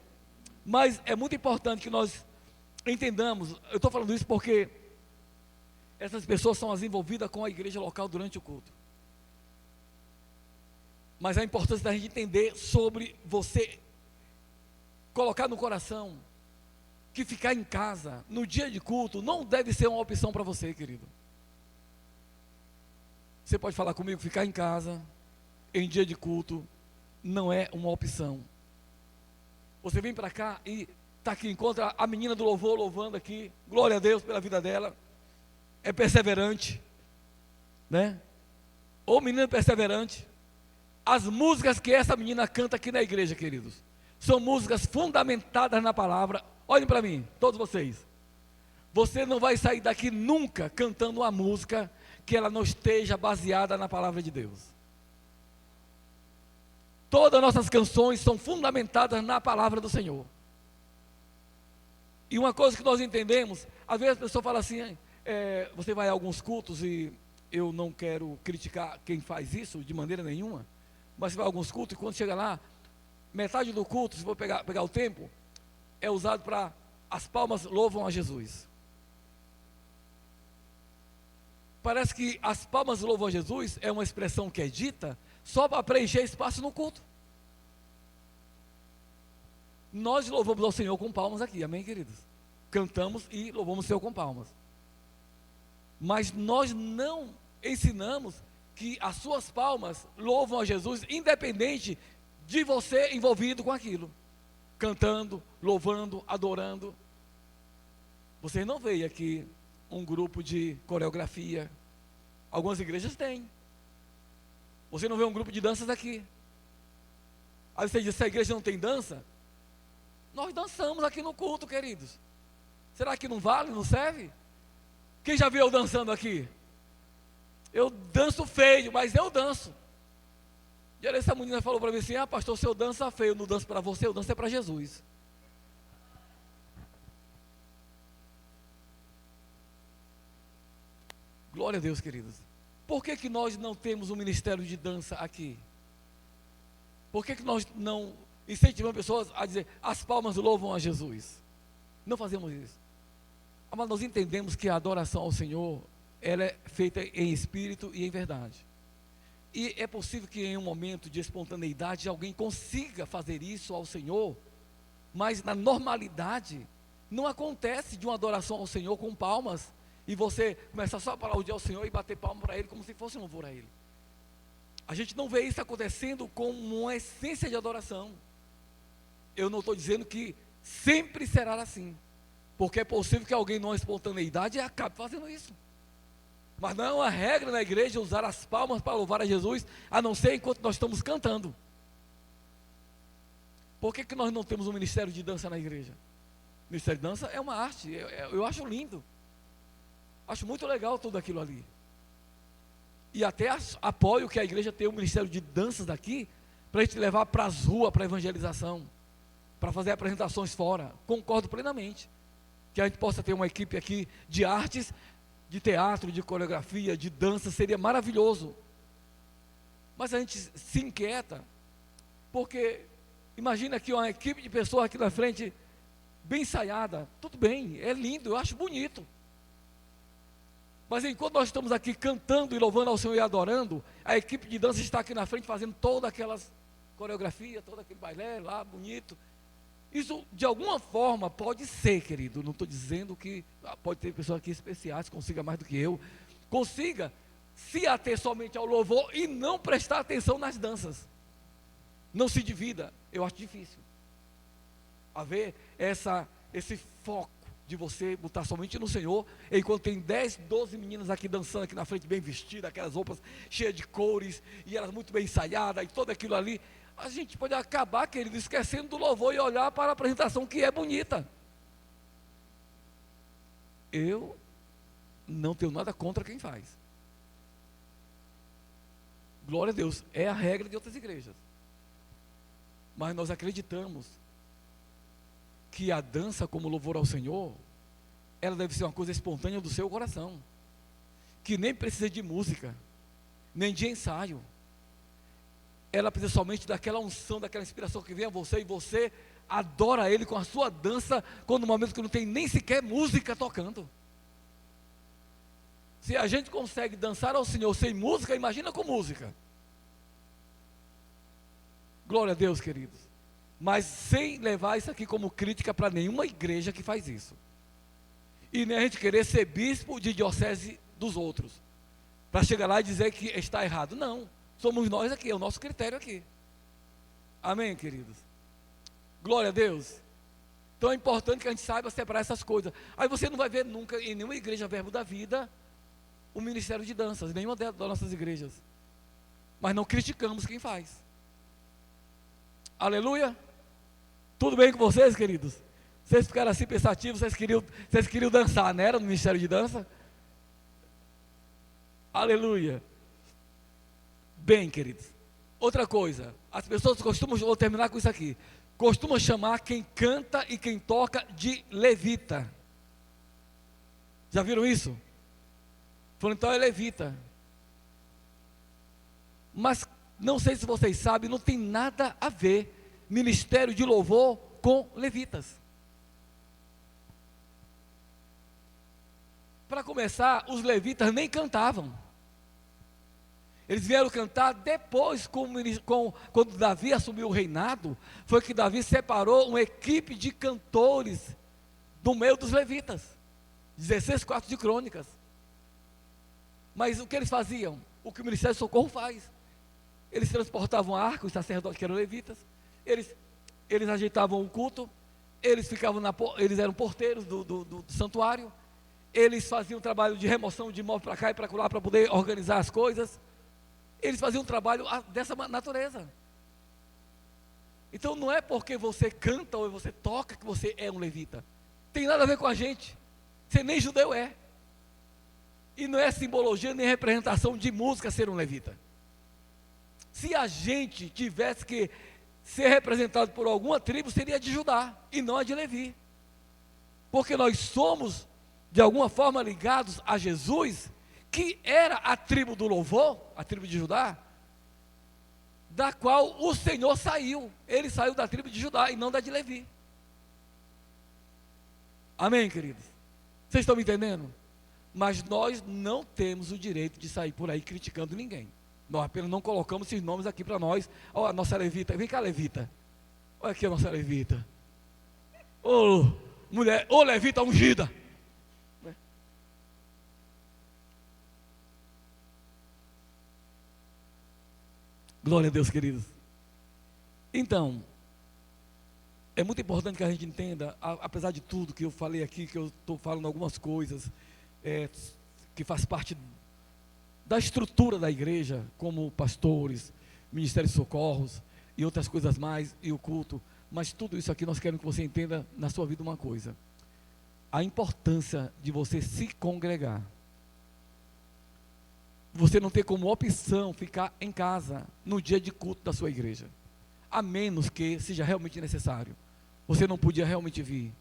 Mas é muito importante que nós entendamos, eu estou falando isso porque essas pessoas são as envolvidas com a igreja local durante o culto. Mas a importância da gente entender sobre você colocar no coração que ficar em casa no dia de culto não deve ser uma opção para você, querido. Você pode falar comigo, ficar em casa em dia de culto não é uma opção. Você vem para cá e está aqui, encontra a menina do louvor louvando aqui, glória a Deus pela vida dela, é perseverante, né? Ô menina perseverante. As músicas que essa menina canta aqui na igreja, queridos, são músicas fundamentadas na palavra. Olhem para mim, todos vocês. Você não vai sair daqui nunca cantando uma música que ela não esteja baseada na palavra de Deus. Todas as nossas canções são fundamentadas na palavra do Senhor. E uma coisa que nós entendemos, às vezes a pessoa fala assim, você vai a alguns cultos, e eu não quero criticar quem faz isso de maneira nenhuma, mas você vai a alguns cultos e quando chega lá, metade do culto, se for pegar o tempo, é usado para as palmas louvam a Jesus. Parece que as palmas louvam a Jesus é uma expressão que é dita só para preencher espaço no culto. Nós louvamos ao Senhor com palmas aqui, amém, queridos? Cantamos e louvamos o Senhor com palmas. Mas nós não ensinamos que as suas palmas louvam a Jesus, independente de você envolvido com aquilo. Cantando, louvando, adorando. Vocês não veem aqui um grupo de coreografia. Algumas igrejas têm. Você não vê um grupo de danças aqui. Aí você diz, se a igreja não tem dança, nós dançamos aqui no culto, queridos. Será que não vale, não serve? Quem já viu eu dançando aqui? Eu danço feio, mas eu danço. E aí essa menina falou para mim assim, pastor, se eu danço feio, eu não danço para você, eu danço é para Jesus. Glória a Deus, queridos. Por que nós não temos um ministério de dança aqui? Por que nós não incentivamos pessoas a dizer, as palmas louvam a Jesus? Não fazemos isso. Mas nós entendemos que a adoração ao Senhor, ela é feita em espírito e em verdade. E é possível que em um momento de espontaneidade alguém consiga fazer isso ao Senhor, mas na normalidade não acontece de uma adoração ao Senhor com palmas e você começar só a aplaudir ao Senhor e bater palma para Ele como se fosse um louvor a Ele. A gente não vê isso acontecendo com uma essência de adoração. Eu não estou dizendo que sempre será assim, porque é possível que alguém numa espontaneidade acabe fazendo isso. Mas não é uma regra na igreja usar as palmas para louvar a Jesus, a não ser enquanto nós estamos cantando. Por que nós não temos um ministério de dança na igreja? O ministério de dança é uma arte, eu acho lindo. Acho muito legal tudo aquilo ali. E até apoio que a igreja tenha um ministério de danças daqui, para a gente levar para as ruas, para a evangelização, para fazer apresentações fora. Concordo plenamente. Que a gente possa ter uma equipe aqui de artes, de teatro, de coreografia, de dança, seria maravilhoso. Mas a gente se inquieta, porque imagina aqui uma equipe de pessoas aqui na frente, bem ensaiada, tudo bem, é lindo, eu acho bonito. Mas enquanto nós estamos aqui cantando e louvando ao Senhor e adorando, a equipe de dança está aqui na frente fazendo todas aquelas coreografias, todo aquele bailé lá, bonito. Isso de alguma forma pode ser, querido, não estou dizendo que pode ter pessoas aqui especiais, consiga mais do que eu, consiga se ater somente ao louvor e não prestar atenção nas danças. Não se divida, eu acho difícil haver esse foco de você botar somente no Senhor, enquanto tem 10, 12 meninas aqui dançando aqui na frente, bem vestidas, aquelas roupas cheias de cores, e elas muito bem ensaiadas, e tudo aquilo ali. A gente pode acabar, querido, esquecendo do louvor e olhar para a apresentação que é bonita. Eu não tenho nada contra quem faz. Glória a Deus, é a regra de outras igrejas. Mas nós acreditamos que a dança como louvor ao Senhor, ela deve ser uma coisa espontânea do seu coração, que nem precisa de música, nem de ensaio. Ela precisa somente daquela unção, daquela inspiração que vem a você, e você adora Ele com a sua dança, quando no momento que não tem nem sequer música tocando. Se a gente consegue dançar ao Senhor sem música, imagina com música. Glória a Deus, queridos. Mas sem levar isso aqui como crítica para nenhuma igreja que faz isso. E nem a gente querer ser bispo de diocese dos outros, para chegar lá e dizer que está errado. Não, somos nós aqui, é o nosso critério aqui. Amém, queridos? Glória a Deus. Então é importante que a gente saiba separar essas coisas. Aí você não vai ver nunca em nenhuma igreja Verbo da Vida o ministério de danças, nenhuma das nossas igrejas. Mas não criticamos quem faz. Aleluia. Tudo bem com vocês, queridos? Vocês ficaram assim pensativos, vocês queriam dançar, não era no ministério de dança? Aleluia. Bem, queridos, outra coisa, as pessoas costumam, vou terminar com isso aqui, costumam chamar quem canta e quem toca de levita. Já viram isso? Falam, então é levita. Mas não sei se vocês sabem, não tem nada a ver ministério de louvor com levitas. Para começar, os levitas nem cantavam. Eles vieram cantar depois, quando Davi assumiu o reinado, foi que Davi separou uma equipe de cantores do meio dos levitas. 16:4 de Crônicas. Mas o que eles faziam? O que o Ministério de Socorro faz. Eles transportavam a arca, os sacerdotes que eram levitas, eles ajeitavam o culto, eles eram porteiros do santuário, eles faziam um trabalho de remoção de imóvel para cá e para lá, para poder organizar as coisas. Eles faziam um trabalho dessa natureza. Então não é porque você canta ou você toca que você é um levita. Tem nada a ver com a gente. Você nem judeu é. E não é simbologia nem representação de música ser um levita. Se a gente tivesse que ser representado por alguma tribo, seria de Judá e não a de Levi. Porque nós somos, de alguma forma, ligados a Jesus, que era a tribo do louvor, a tribo de Judá, da qual o Senhor saiu. Ele saiu da tribo de Judá e não da de Levi. Amém, queridos? Vocês estão me entendendo? Mas nós não temos o direito de sair por aí criticando ninguém. Nós apenas não colocamos esses nomes aqui para nós. Olha a nossa levita, vem cá, levita. Olha aqui a nossa levita. Ô mulher, ô levita ungida. Glória a Deus, queridos. Então, é muito importante que a gente entenda, apesar de tudo que eu falei aqui, que eu estou falando algumas coisas, que faz parte da estrutura da igreja, como pastores, ministério de socorros e outras coisas mais, e o culto, mas tudo isso aqui nós queremos que você entenda na sua vida uma coisa: a importância de você se congregar. Você não ter como opção ficar em casa no dia de culto da sua igreja, a menos que seja realmente necessário. Você não podia realmente vir.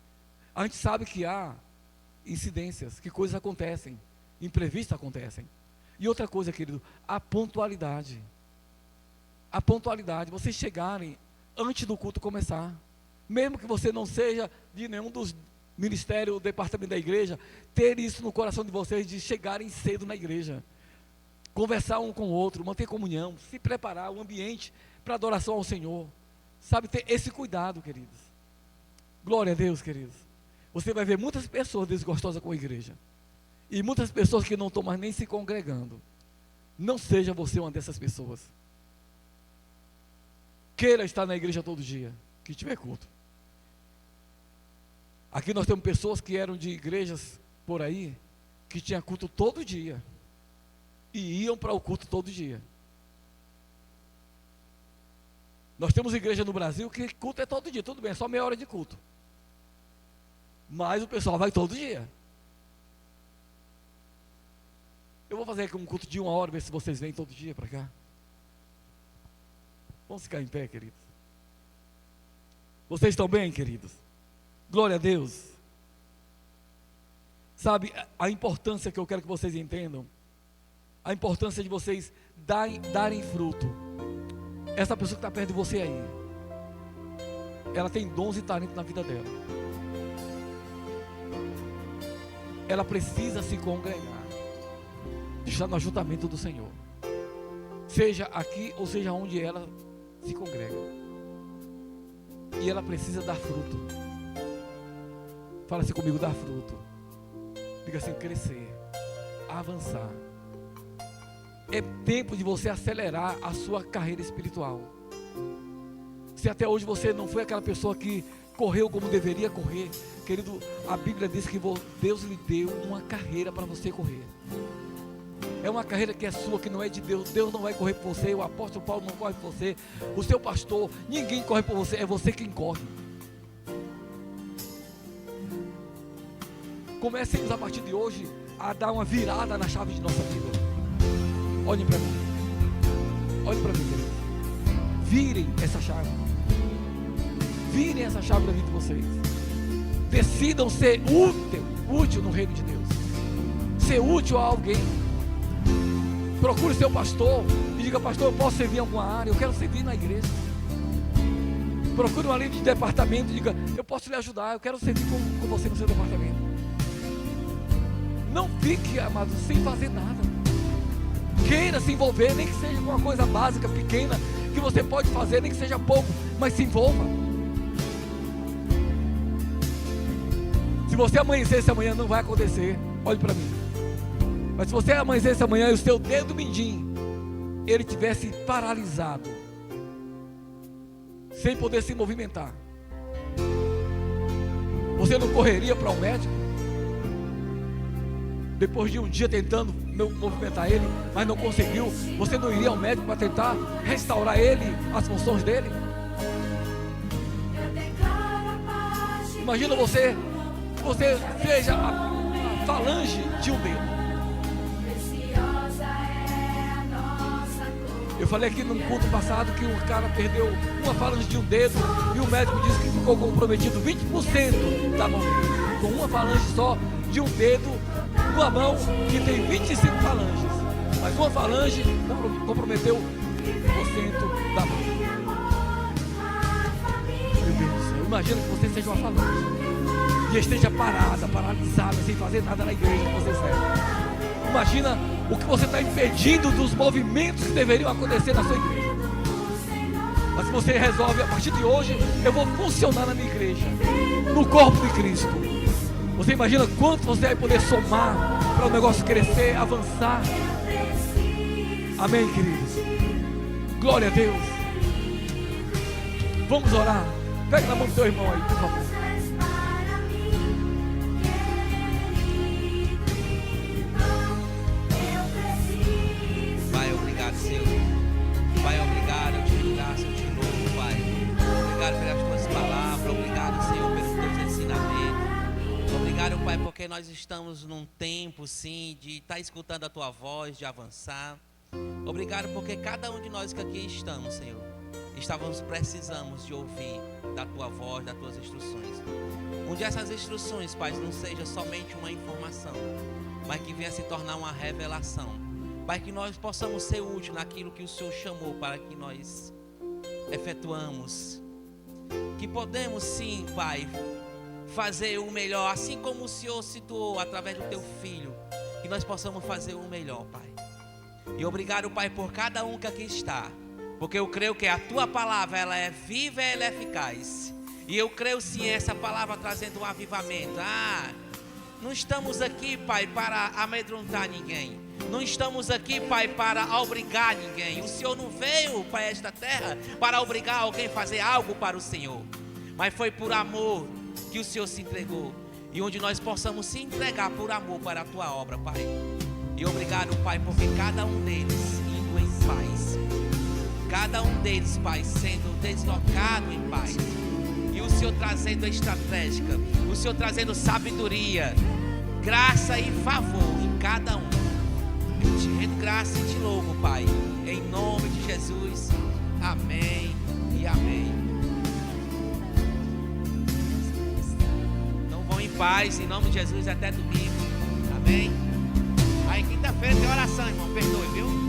A gente sabe que há incidências, que coisas acontecem, imprevistos acontecem. E outra coisa, querido, a pontualidade. A pontualidade, vocês chegarem antes do culto começar, mesmo que você não seja de nenhum dos ministérios ou departamento da igreja, ter isso no coração de vocês, de chegarem cedo na igreja, conversar um com o outro, manter comunhão, se preparar o ambiente para adoração ao Senhor, sabe, ter esse cuidado, queridos. Glória a Deus, queridos. Você vai ver muitas pessoas desgostosas com a igreja, e muitas pessoas que não estão mais nem se congregando. Não seja você uma dessas pessoas. Queira estar na igreja todo dia, que tiver culto. Aqui nós temos pessoas que eram de igrejas por aí, que tinha culto todo dia, e iam para o culto todo dia. Nós temos igreja no Brasil que culto é todo dia, tudo bem, é só meia hora de culto, mas o pessoal vai todo dia. Eu vou fazer aqui um culto de 1 hora, ver se vocês vêm todo dia para cá. Vamos ficar em pé, queridos. Vocês estão bem, queridos? Glória a Deus. Sabe, a importância que eu quero que vocês entendam, a importância de vocês darem fruto. Essa pessoa que está perto de você aí, ela tem dons e talentos na vida dela. Ela precisa se congregar, estar no ajuntamento do Senhor, seja aqui ou seja onde ela se congrega, e ela precisa dar fruto. Fala assim comigo: dar fruto. Diga assim: crescer, avançar. É tempo de você acelerar a sua carreira espiritual. Se até hoje você não foi aquela pessoa que correu como deveria correr, querido, a Bíblia diz que Deus lhe deu uma carreira para você correr. É uma carreira que é sua, que não é de Deus. Deus não vai correr por você, o apóstolo Paulo não corre por você, o seu pastor, ninguém corre por você, é você quem corre. Comecemos a partir de hoje a dar uma virada na chave de nossa vida. Olhem para mim, querido. Virem essa chave. Virem essa chave da vida de vocês. Decidam ser útil no reino de Deus. Ser útil a alguém. Procure seu pastor e diga: pastor, eu posso servir em alguma área? Eu quero servir na igreja. Procure uma líder de departamento e diga: eu posso lhe ajudar, eu quero servir com você no seu departamento. Não fique, amado, sem fazer nada. Queira se envolver, nem que seja com uma coisa básica, pequena, que você pode fazer, nem que seja pouco, mas se envolva. Se você amanhecesse amanhã, não vai acontecer. Olhe para mim. Mas se você amanhecesse amanhã e o seu dedo mindinho, ele tivesse paralisado, sem poder se movimentar, você não correria para um médico? Depois de um dia tentando movimentar ele, mas não conseguiu, você não iria ao médico para tentar restaurar ele, as funções dele? Imagina você seja a falange de um dedo. Eu falei aqui no culto passado que um cara perdeu uma falange de um dedo e o médico disse que ficou comprometido 20% da mão dele, com uma falange só de um dedo, uma mão que tem 25 falanges, mas uma falange comprometeu 20% da mão. Meu Deus do céu, imagina que você seja uma falange. e esteja paralisada, sem fazer nada na igreja que você serve. Imagina o que você está impedindo dos movimentos que deveriam acontecer na sua igreja. Mas se você resolve, a partir de hoje, eu vou funcionar na minha igreja, no corpo de Cristo. Você imagina quanto você vai poder somar para o negócio crescer, avançar. Amém, queridos? Glória a Deus. Vamos orar. Pega na mão do teu irmão aí, por favor. Pai, obrigado, Senhor. Pai, obrigado, eu te dou graça, eu te louvo, Pai. Obrigado pelas tuas palavras, obrigado, Senhor, pelos teus ensinamentos. Obrigado, Pai, porque nós estamos num tempo, sim, de estar escutando a tua voz, de avançar. Obrigado porque cada um de nós que aqui estamos, Senhor, precisamos de ouvir da tua voz, das tuas instruções. Onde essas instruções, Pai, não seja somente uma informação, mas que venha se tornar uma revelação. Pai, que nós possamos ser úteis naquilo que o Senhor chamou para que nós efetuamos. Que podemos sim, Pai, fazer o melhor, assim como o Senhor situou através do teu Filho, que nós possamos fazer o melhor, Pai. E obrigado, Pai, por cada um que aqui está, porque eu creio que a tua palavra, ela é viva e ela é eficaz. E eu creio sim essa palavra trazendo um avivamento. Não estamos aqui, Pai, para amedrontar ninguém. Não estamos aqui, Pai, para obrigar ninguém. O Senhor não veio para esta terra para obrigar alguém a fazer algo para o Senhor, mas foi por amor que o Senhor se entregou. E onde nós possamos se entregar por amor para a tua obra, Pai. E obrigado, Pai, porque cada um deles indo em paz, cada um deles, Pai, sendo deslocado em paz, e o Senhor trazendo a estratégica, o Senhor trazendo sabedoria, graça e favor em cada um. Eu te rendo graça e te louvo, Pai, em nome de Jesus. Amém e amém. Então vão em paz, em nome de Jesus, até domingo. Amém. Aí quinta-feira tem oração, irmão, perdoe, viu?